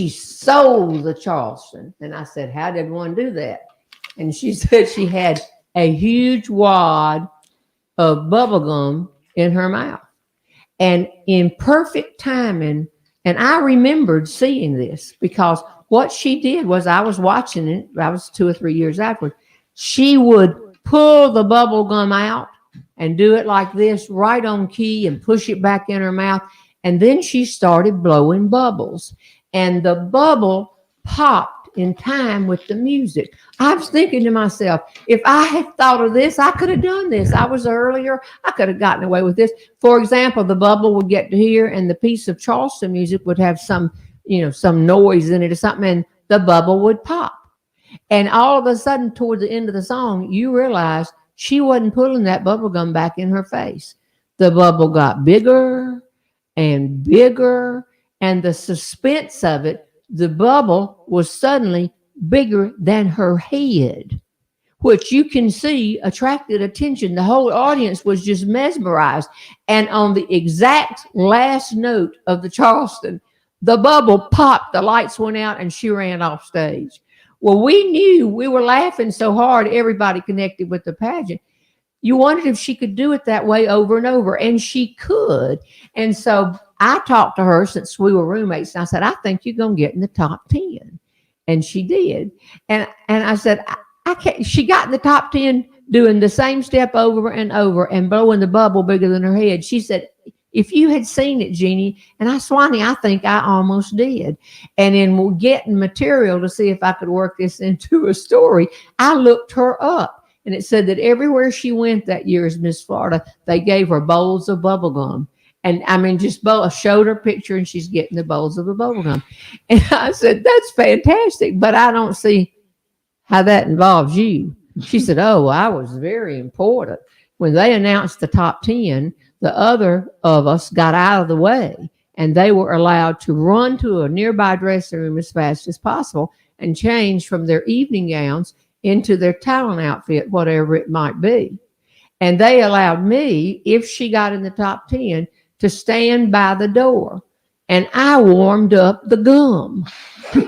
sold the Charleston. And I said, how did one do that? And she said she had a huge wad of bubble gum in her mouth. And in perfect timing, and I remembered seeing this because what she did was, I was watching it, I was 2 or 3 years afterwards, she would pull the bubble gum out and do it like this, right on key, and push it back in her mouth. And then she started blowing bubbles, and the bubble popped in time with the music. I was thinking to myself, if I had thought of this, I could have done this. I was earlier. I could have gotten away with this. For example, the bubble would get to here, and the piece of Charleston music would have some noise in it or something, and the bubble would pop. And all of a sudden, toward the end of the song, you realize she wasn't pulling that bubble gum back in her face. The bubble got bigger and bigger, and the suspense of it, the bubble was suddenly bigger than her head, which you can see attracted attention. The whole audience was just mesmerized. And on the exact last note of the Charleston, the bubble popped, the lights went out, and she ran off stage. Well, we knew, we were laughing so hard, everybody connected with the pageant. You wondered if she could do it that way over and over, and she could. And so I talked to her, since we were roommates, and I said, I think you're going to get in the top 10. And she did. And I said, I can't. She got in the top 10 doing the same step over and over and blowing the bubble bigger than her head. She said, If you had seen it, Jeannie, and Swanee, I think I almost did. And in getting material to see if I could work this into a story, I looked her up. And it said that everywhere she went that year as Miss Florida, they gave her bowls of bubble gum. And I mean, just showed her picture and she's getting the bowls of the bubble gum. And I said, that's fantastic, but I don't see how that involves you. She said, oh, I was very important. When they announced the top 10, the other of us got out of the way and they were allowed to run to a nearby dressing room as fast as possible and change from their evening gowns into their talent outfit, whatever it might be. And they allowed me, if she got in the top 10, to stand by the door. And I warmed up the gum. She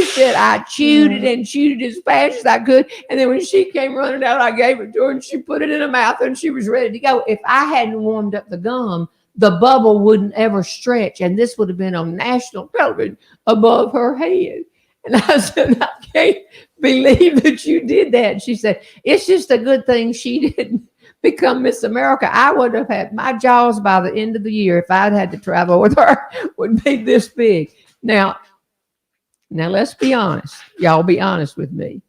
said, I chewed it and chewed it as fast as I could. And then when she came running out, I gave it to her and she put it in her mouth and she was ready to go. If I hadn't warmed up the gum, the bubble wouldn't ever stretch. And this would have been on national television above her head. And I said, I can't believe that you did that. And she said, it's just a good thing she didn't become Miss America. I would have had my jaws by the end of the year if I'd had to travel with her would be this big. Now let's be honest. Y'all be honest with me.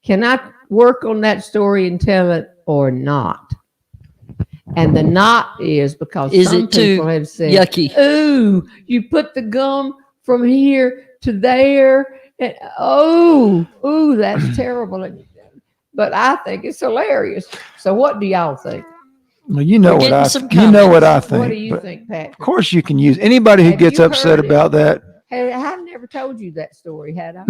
Can I work on that story and tell it or not? And the not is because some people have said, yucky? Ooh, you put the gum from here to there. And, oh, that's terrible. But I think it's hilarious. So what do y'all think? Well, you know what I think. What do you think, Patrick? Of course you can use anybody who gets upset about that. Hey, I've never told you that story, had I?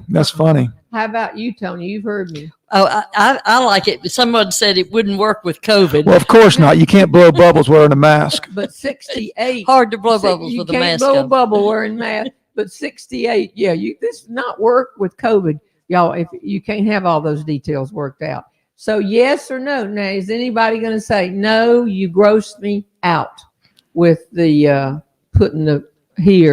That's funny. How about you, Tony? You've heard me. Oh, I like it. Someone said it wouldn't work with COVID. Well, of course not. You can't blow bubbles wearing a mask. But 68. Hard to blow bubbles with a mask. You can't blow a bubble wearing a mask. But 68, yeah, this not work with COVID. Y'all, if you can't have all those details worked out. So yes or no? Now, is anybody going to say, no, you grossed me out with the putting the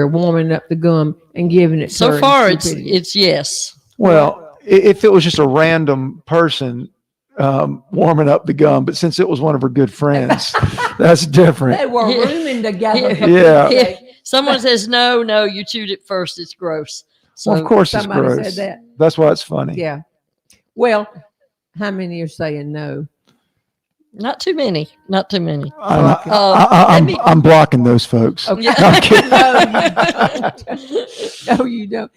warming up the gum and giving it so far it's yes. Well, if it was just a random person warming up the gum, but since it was one of her good friends, that's different. They were rooming together. Yeah. Someone says, no, you chewed it first. It's gross. So well, of course it's gross. Said that. That's why it's funny. Yeah. Well, how many are saying no? Not too many. I'm blocking those folks. Okay. No, you don't.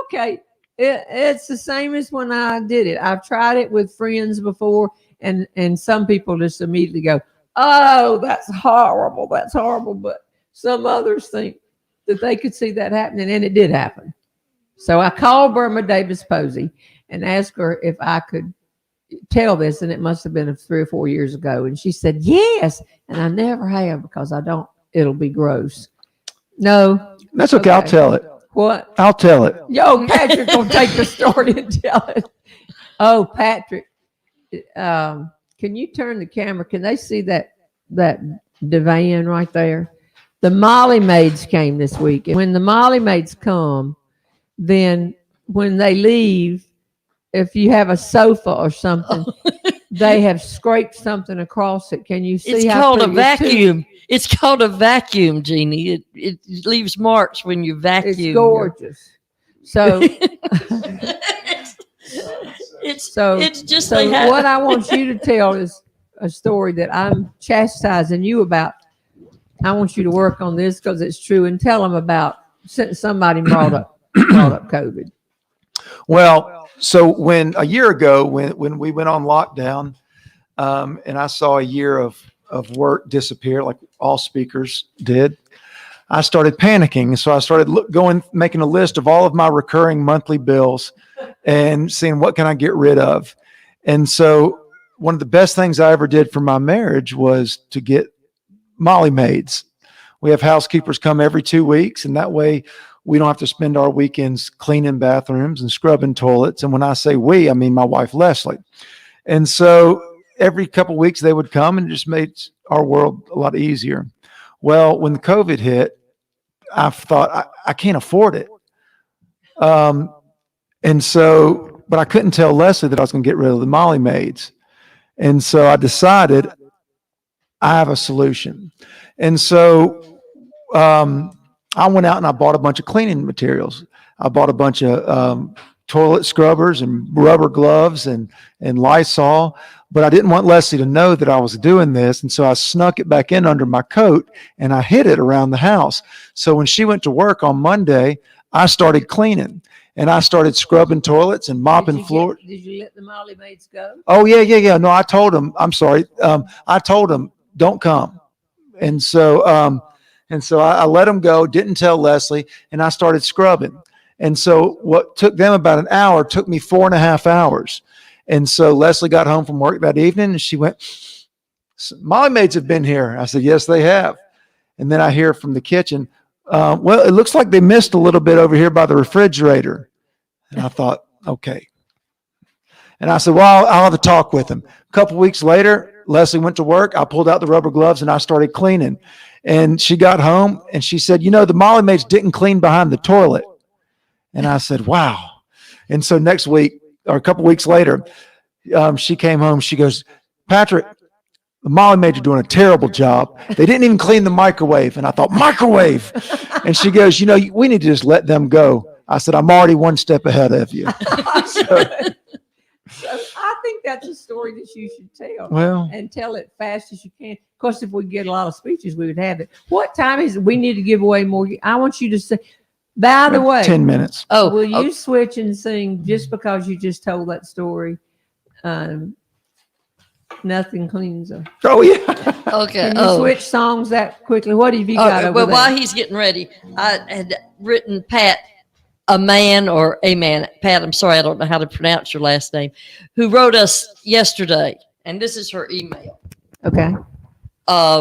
Okay. It's the same as when I did it. I've tried it with friends before, and some people just immediately go, oh, that's horrible. That's horrible. But some others think that they could see that happening, and it did happen. So I called Burma Davis Posey and asked her if I could tell this, and it must have been 3 or 4 years ago. And she said, yes. And I never have because it'll be gross. No. That's okay. I'll tell it. What? I'll tell it. Yo, Patrick will take the story and tell it. Oh, Patrick, can you turn the camera? Can they see that divan right there? The Molly maids came this week. And when the Molly maids come, then when they leave, if you have a sofa or something, they have scraped something across it. Can you see? It's called a vacuum. It's called a vacuum, Jeannie. It leaves marks when you vacuum. It's gorgeous. So it's just so what I want you to tell is a story that I'm chastising you about. I want you to work on this because it's true, and tell them about since somebody brought up COVID. Well, so a year ago when we went on lockdown, and I saw a year of work disappear like all speakers did, I started panicking. So I started making a list of all of my recurring monthly bills and seeing what can I get rid of. And so one of the best things I ever did for my marriage was to get Molly maids. We have housekeepers come every 2 weeks, and that way we don't have to spend our weekends cleaning bathrooms and scrubbing toilets. And when I say we, I mean my wife, Leslie. And so every couple of weeks they would come, and it just made our world a lot easier. Well, when the COVID hit, I thought I can't afford it. And so, but I couldn't tell Leslie that I was going to get rid of the Molly maids. And so I decided I have a solution. And so I went out and I bought a bunch of cleaning materials. I bought a bunch of toilet scrubbers and rubber gloves and Lysol, but I didn't want Leslie to know that I was doing this. And so I snuck it back in under my coat and I hid it around the house. So when she went to work on Monday, I started cleaning and I started scrubbing toilets and mopping floors. Did you let the Molly maids go? Oh, yeah. No, I told them, I'm sorry. I told them, don't come. And so I let them go, didn't tell Leslie, and I started scrubbing. And so what took them about an hour took me 4.5 hours. And so Leslie got home from work that evening and she went, Molly maids have been here. I said, yes, they have. And then I hear from the kitchen, well, it looks like they missed a little bit over here by the refrigerator. And I thought, okay. And I said, well, I'll have a talk with them. A couple weeks later, Leslie went to work. I pulled out the rubber gloves and I started cleaning. And she got home and she said, the Molly maids didn't clean behind the toilet. And I said, wow. And so next week or a couple weeks later, she came home. She goes, Patrick, the Molly maids are doing a terrible job. They didn't even clean the microwave. And I thought, microwave. And she goes, we need to just let them go. I said, I'm already one step ahead of you. So I think that's a story that you should tell. Well, and tell it fast as you can. Of course, if we get a lot of speeches, we would have it. What time is it? We need to give away more. I want you to say, by the way, 10 minutes. Oh, will you switch and sing just because you just told that story? Nothing cleans up. Oh, yeah. Okay. Can you switch songs that quickly? What have you got over well, there? while he's getting ready, I had written Pat, a man, Pat, I'm sorry, I don't know how to pronounce your last name, who wrote us yesterday. And this is her email. Okay.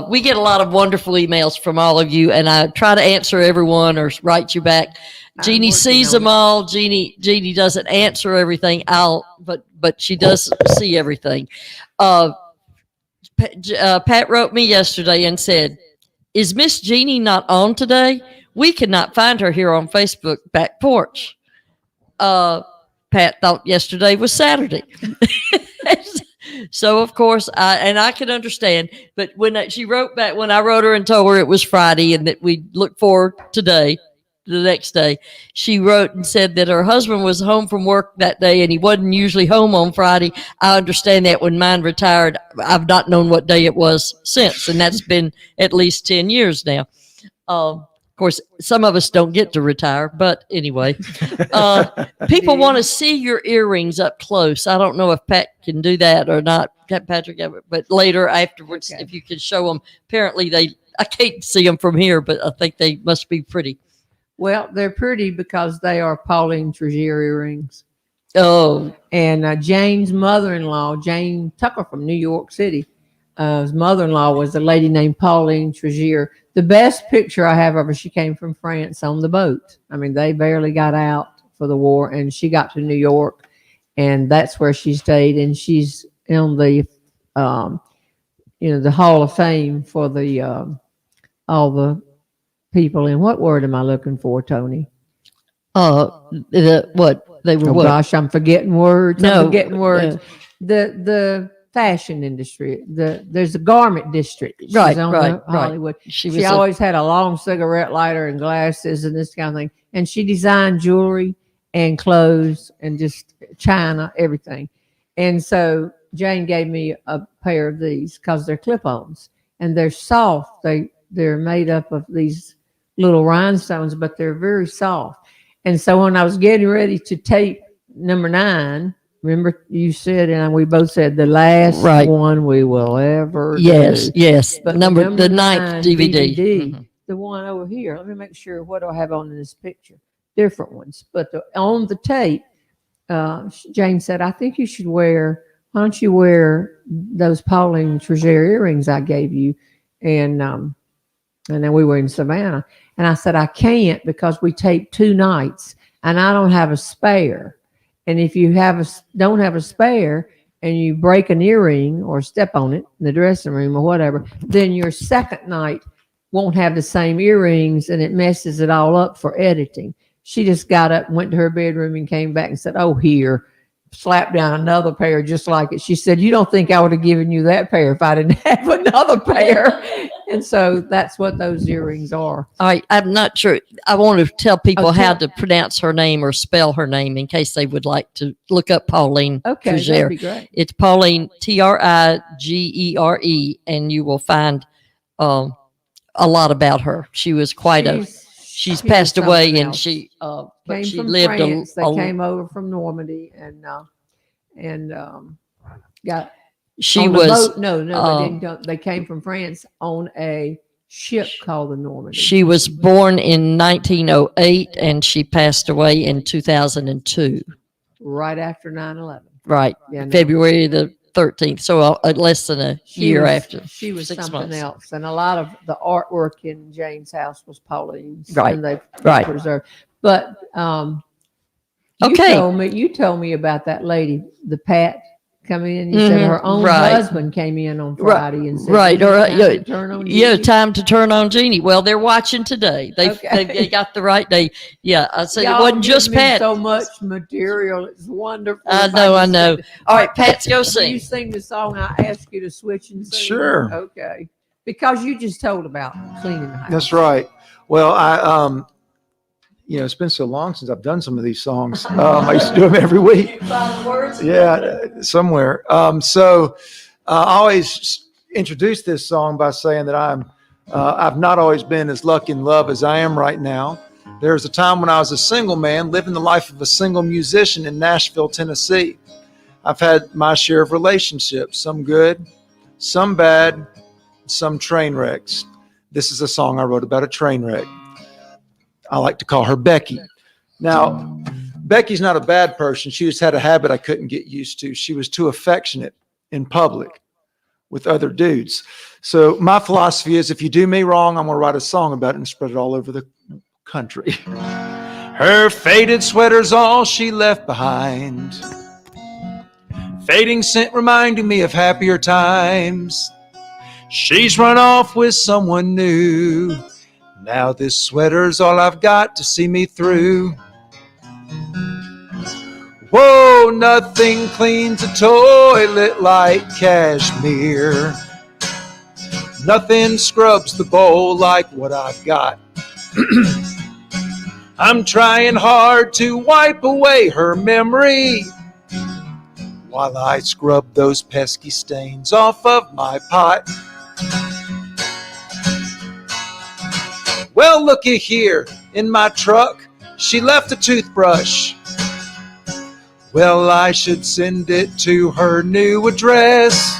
We get a lot of wonderful emails from all of you, and I try to answer everyone or write you back. Jeannie sees them all. Jeannie doesn't answer everything. But she does see everything. Pat wrote me yesterday and said, "Is Miss Jeannie not on today? We could not find her here on Facebook, Back Porch." Pat thought yesterday was Saturday. So, of course, I could understand. But when she wrote back, when I wrote her and told her it was Friday and that we look forward today, the next day, she wrote and said that her husband was home from work that day and he wasn't usually home on Friday. I understand that. When mine retired, I've not known what day it was since, and that's been at least 10 years now. Of course, some of us don't get to retire, but anyway, people want to see your earrings up close. I don't know if Pat can do that or not, Patrick, but later afterwards, if you can show them. Apparently, I can't see them from here, but I think they must be pretty. Well, they're pretty because they are Pauline Trezier earrings. Oh. And Jane's mother-in-law, Jane Tucker from New York City, his mother-in-law was a lady named Pauline Trezier. The best picture I have of her, she came from France on the boat. I mean, they barely got out for the war, and she got to New York, and that's where she stayed. And she's in the, the Hall of Fame for the all the people. And what word am I looking for, Tony? What they were? Oh what? gosh, I'm forgetting words. No, I'm forgetting words. The fashion industry. There's a garment district. She's Right, on right, Hollywood. right. She always had a long cigarette lighter and glasses and this kind of thing. And she designed jewelry and clothes and just china, everything. And so Jane gave me a pair of these because they're clip-ons and they're soft. They're made up of these little rhinestones, but they're very soft. And so when I was getting ready to tape number 9, remember you said, and we both said, the last one we will ever do. Yes. But the 9th DVD. Mm-hmm. The one over here. Let me make sure what do I have on in this picture. Different ones. But on the tape, Jane said, I think you should why don't you wear those Pauline Trezier earrings I gave you? And then we were in Savannah. And I said, I can't because we taped 2 nights and I don't have a spare. And if you don't have a spare and you break an earring or step on it in the dressing room or whatever, then your second night won't have the same earrings and it messes it all up for editing. She just got up, went to her bedroom and came back and said, oh, here, slapped down another pair just like it. She said, "You don't think I would have given you that pair if I didn't have another pair?" And so that's what those earrings are. All right, I'm not sure. I want to tell people Okay. how to pronounce her name or spell her name in case they would like to look up Pauline Okay, that'd Trigere. be great. It's Pauline, Trigere, and you will find a lot about her. She was quite she's she passed was away, something and else. she but Came she from lived France. They a came over from Normandy and got she on the was boat. No, they didn't go. They came from France on a ship called the Normandy. she was born in 1908 and she passed away in 2002. Right after 9/11. Right, Yeah, no. February the 13th. So less than a year after. She was 6 something months. else, and a lot of the artwork in Jane's house was Pauline's. Right, and they right. preserved. But Okay. you told me about that lady, the Pat coming in. You said her own right. husband came in on Friday and said, Right, "Is it or time to turn on Jeannie?" time to turn on Jeannie. Well, they're watching today. They got the right day. Yeah, I said Y'all it wasn't give just me Pat. so much material. It's wonderful. I If know. can sing it. All right, Pat's go Will you sing. sing the song I asked you to switch and sing? Sure. Okay. Because you just told about cleaning the house. That's right. Well, it's been so long since I've done some of these songs. I used to do them every week. Yeah, somewhere. So I always introduce this song by saying that I've not always been as lucky in love as I am right now. There was a time when I was a single man living the life of a single musician in Nashville, Tennessee. I've had my share of relationships, some good, some bad, some train wrecks. This is a song I wrote about a train wreck. I like to call her Becky. Now, Becky's not a bad person. She just had a habit I couldn't get used to. She was too affectionate in public with other dudes. So my philosophy is if you do me wrong, I'm going to write a song about it and spread it all over the country. Her faded sweater's all she left behind. Fading scent reminding me of happier times. She's run off with someone new. Now this sweater's all I've got to see me through. Whoa, nothing cleans a toilet like cashmere. Nothing scrubs the bowl like what I've got. I'm trying hard to wipe away her memory while I scrub those pesky stains off of my pot. Well, looky here, in my truck, she left a toothbrush. Well, I should send it to her new address.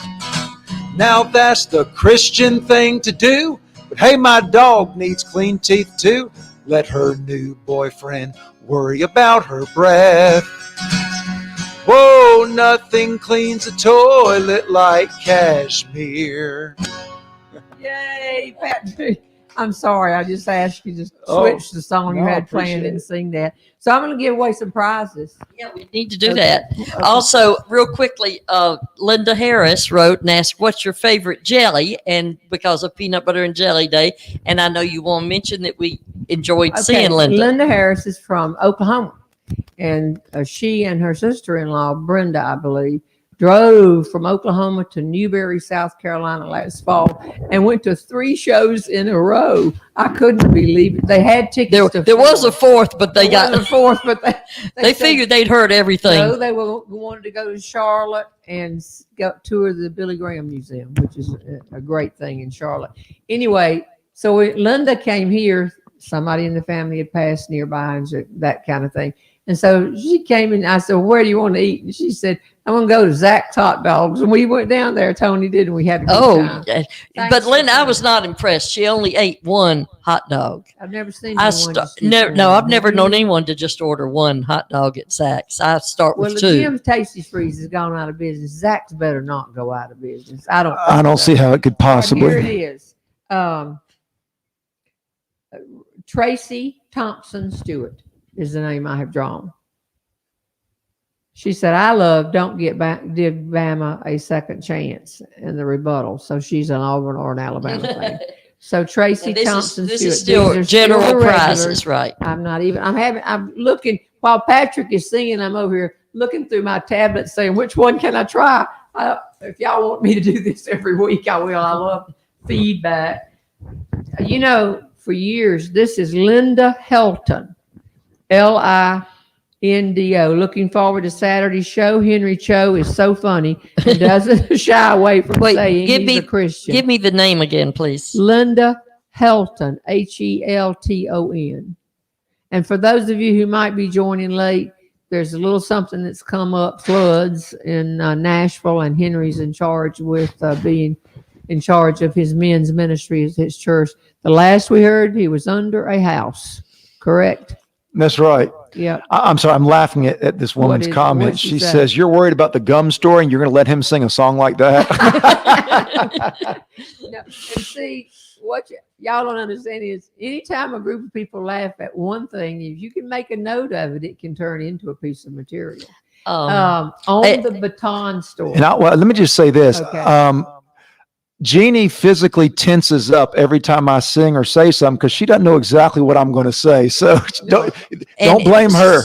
Now that's the Christian thing to do, but hey, my dog needs clean teeth too. Let her new boyfriend worry about her breath. Whoa, nothing cleans a toilet like cashmere. Yay, Pat. I'm sorry, I just asked you to switch the song you had planned and sing that. So I'm going to give away some prizes. Yeah, we need to do that. Okay. Also, real quickly, Linda Harris wrote and asked, "What's your favorite jelly?" And because of Peanut Butter and Jelly Day, and I know you want to mention that we enjoyed seeing Linda. Linda Harris is from Oklahoma, and she and her sister-in-law Brenda, I believe, drove from Oklahoma to Newberry, South Carolina last fall and went to 3 shows in a row. I couldn't believe it. They had tickets. There was a fourth, but they got a fourth, but they figured they'd heard everything. No, they wanted to go to Charlotte and go tour the Billy Graham Museum, which is a great thing in Charlotte. Anyway, so Linda came here. Somebody in the family had passed nearby and that kind of thing. And so she came in. I said, "Where do you want to eat?" And she said, "I'm going to go to Zach's Hot Dogs." And we went down there. Tony did, and we had a good time. But Linda, I was not impressed. She only ate 1 hot dog. I've never seen I've never known anyone to just order 1 hot dog at Zach's. I start with 2. Well, Jim's Tasty Freeze has gone out of business. Zach's better not go out of business. I don't see how it could possibly. Here it is. Tracy Thompson Stewart is the name I have drawn. She said, "I love Don't Give Bama a Second Chance" in the rebuttal. So she's an Auburn or an Alabama fan. So Tracy Thompson Stewart. This is still general prizes, right? I'm looking while Patrick is singing. I'm over here looking through my tablet saying, which one can I try? If y'all want me to do this every week, I will. I love feedback. You know, for years, this is Linda Helton, Lindo. Looking forward to Saturday's show. Henry Cho is so funny and doesn't shy away from saying he's a Christian. Give me the name again, please. Linda Helton, Helton. And for those of you who might be joining late, there's a little something that's come up, floods in Nashville, and Henry's in charge with being in charge of his men's ministry at his church. The last we heard, he was under a house, correct? That's right. Yeah. I'm sorry. I'm laughing at this woman's comment. She says, you're worried about the gum story and you're going to let him sing a song like that? No, and see, what y'all don't understand is anytime a group of people laugh at one thing, if you can make a note of it, it can turn into a piece of material. On the baton story. And let me just say this. Okay. Jeannie physically tenses up every time I sing or say something because she doesn't know exactly what I'm going to say. So don't blame her.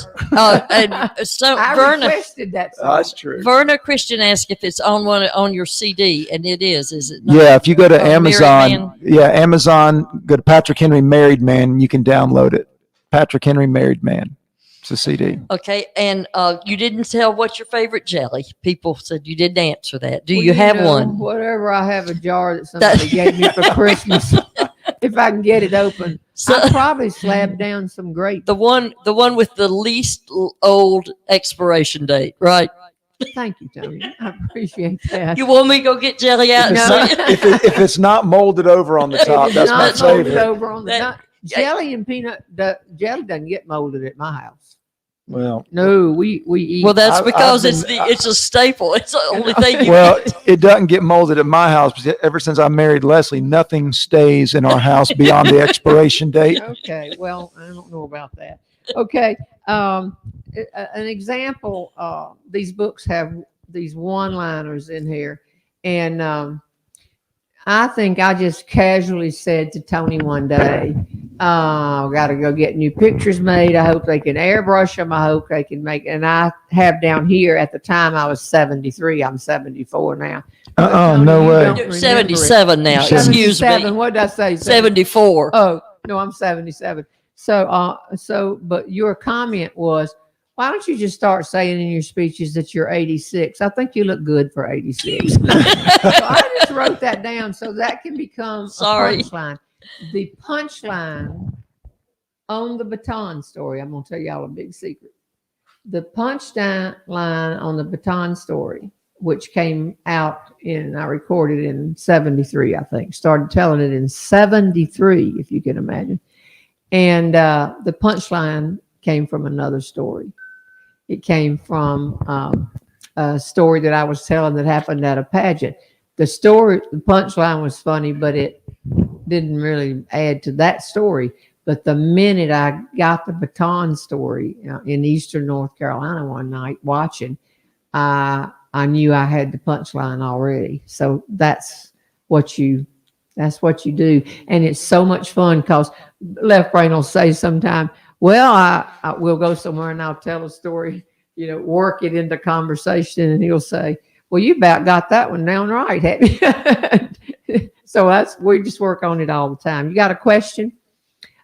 So I Verna requested that song. That's true. Verna Christian asked if it's on your CD, and it is it not? Yeah, if you go to Married Amazon, Man? Amazon, go to Patrick Henry Married Man, you can download it. Patrick Henry Married Man. It's a CD. Okay, and you didn't tell what's your favorite jelly. People said you didn't answer that. Do Well, you have know, one? Whatever, I have a jar that somebody gave me for Christmas. If I can get it open, I'll probably slab down some grapes. The one with the least old expiration date, right? Thank you, Tony. I appreciate that. You want me to go get jelly out? If it's not molded over on the top, that's my favorite. Over on the jelly and peanut jelly doesn't get molded at my house. Well, no, we eat. Well, that's because it's a staple. It's the only thing. It doesn't get molded at my house. Because ever since I married Leslie, nothing stays in our house beyond the expiration date. Okay, well, I don't know about that. Okay, an example. These books have these one-liners in here, and I think I just casually said to Tony one day, I've got to go get new pictures made. I hope they can airbrush them. I hope they can make, and I have down here at the time I was 73. I'm 74 now. No way. 77 now. Excuse me. What did I say? 74. Oh, no, I'm 77. So, but your comment was, why don't you just start saying in your speeches that you're 86? I think you look good for 86. So I just wrote that down so that can become a punchline. The punchline on the baton story, I'm going to tell y'all a big secret. The punchline on the baton story, which came out I recorded in 73, I think. Started telling it in 73, if you can imagine. And the punchline came from another story. It came from a story that I was telling that happened at a pageant. The punchline was funny, but it didn't really add to that story. But the minute I got the baton story in Eastern North Carolina one night watching, I knew I had the punchline already. So that's what you do. And it's so much fun because left brain will say sometime, well, I will go somewhere and I'll tell a story, work it into conversation, and he'll say, well, you about got that one down right, haven't you? So we just work on it all the time. You got a question?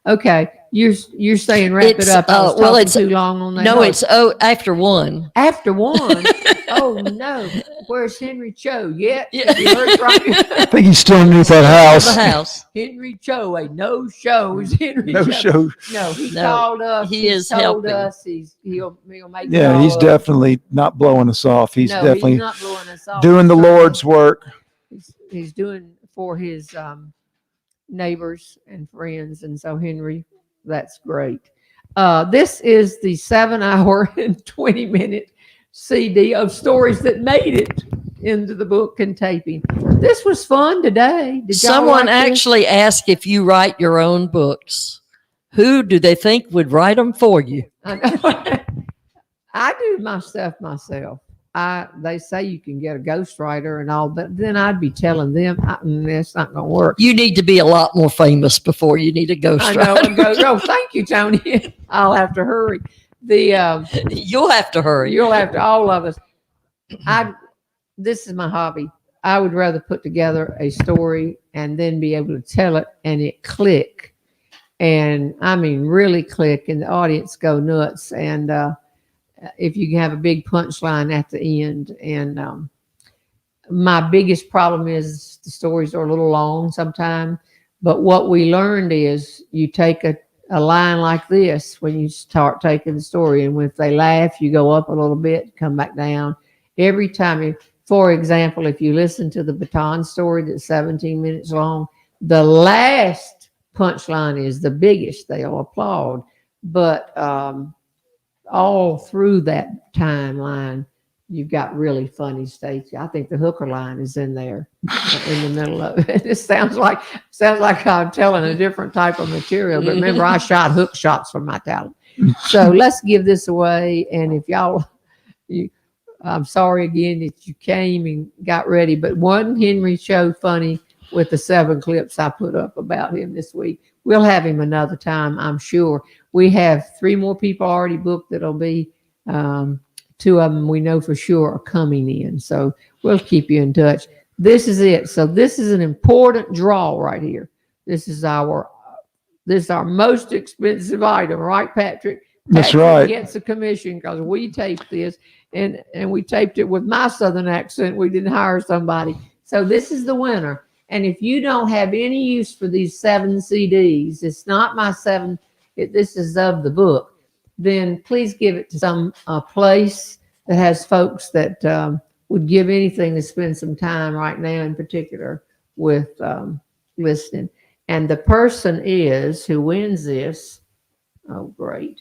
Okay. You're saying wrap it up. I was talking too long on that. No, it's after one. After one? Oh, no. Where's Henry Cho? Yeah. You heard right? I think he's still underneath that house. The house. Henry Cho, a no show is Henry No Cho. show. No, he called us. He is told helping. us he'll make Yeah, he's definitely not blowing us off. He's definitely he's not blowing us off. doing the Lord's work. He's doing for his neighbors and friends. And so, Henry, that's great. This is the 7-hour and 20-minute CD of stories that made it into the book and taping. This was fun today. Did Someone like actually asked if you write your own books. Who do they think would write them for you? I do my stuff myself. They say you can get a ghostwriter and all, but then I'd be telling them that's not going to work. You need to be a lot more famous before you need a ghostwriter. I know. No, thank you, Tony. I'll have to hurry. You'll have to hurry. You'll have to, all of us. This is my hobby. I would rather put together a story and then be able to tell it and it click. And I mean, really click, and the audience go nuts. And if you can have a big punchline at the end. And my biggest problem is the stories are a little long sometimes. But what we learned is you take a line like this when you start taking the story, and if they laugh, you go up a little bit, come back down. Every time, for example, if you listen to the baton story that's 17 minutes long, the last punchline is the biggest. They'll applaud. But all through that timeline, you've got really funny stages. I think the hooker line is in there in the middle of it. It sounds like I'm telling a different type of material. But remember, I shot hook shots for my talent. So let's give this away. And if I'm sorry again that you came and got ready, but wasn't Henry Show funny with the 7 clips I put up about him this week? We'll have him another time, I'm sure. We have 3 more people already booked that'll be 2 of them we know for sure are coming in. So we'll keep you in touch. This is it. So this is an important draw right here. This is our most expensive item, right, Patrick? That's Patrick right. Gets a commission because we taped this, and we taped it with my Southern accent. We didn't hire somebody. So this is the winner. And if you don't have any use for these 7 CDs, it's not my 7. This is of the book. Then please give it to some place that has folks that would give anything to spend some time right now in particular with listening. And the person who wins this, oh, great,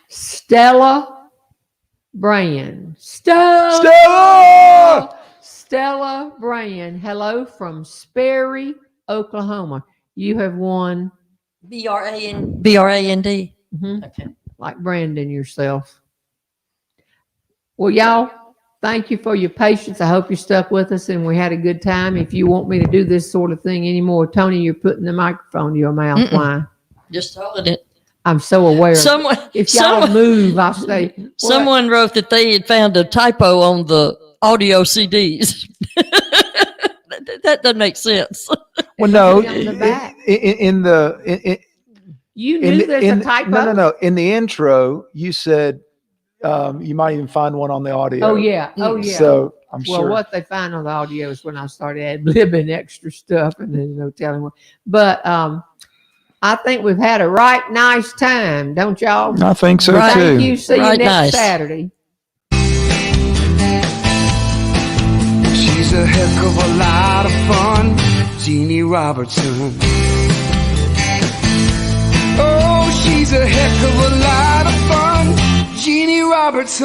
Stella Brand. Stella Brand. Hello from Sperry, Oklahoma. You have won BRAND. Mm-hmm. Okay. Like Brandon yourself. Well, y'all, thank you for your patience. I hope you stuck with us and we had a good time. If you want me to do this sort of thing anymore, Tony, you're putting the microphone to your mouth. Why? Just holding it. I'm so aware. If y'all move, I'll stay. Someone wrote that they had found a typo on the audio CDs. That doesn't make sense. Well, no, On the back. You knew there's a typo? No. In the intro, you said you might even find one on the audio. Oh, yeah. So I'm Well, sure. what they find on the audio is when I started ad-libbing extra stuff and then telling what. But I think we've had a right nice time, don't y'all? I think so Right. too. Thank you. See you Right, next nice. Saturday. She's a heck of a lot of fun, Jeanne Robertson. Oh, she's a heck of a lot of fun, Jeanne Robertson.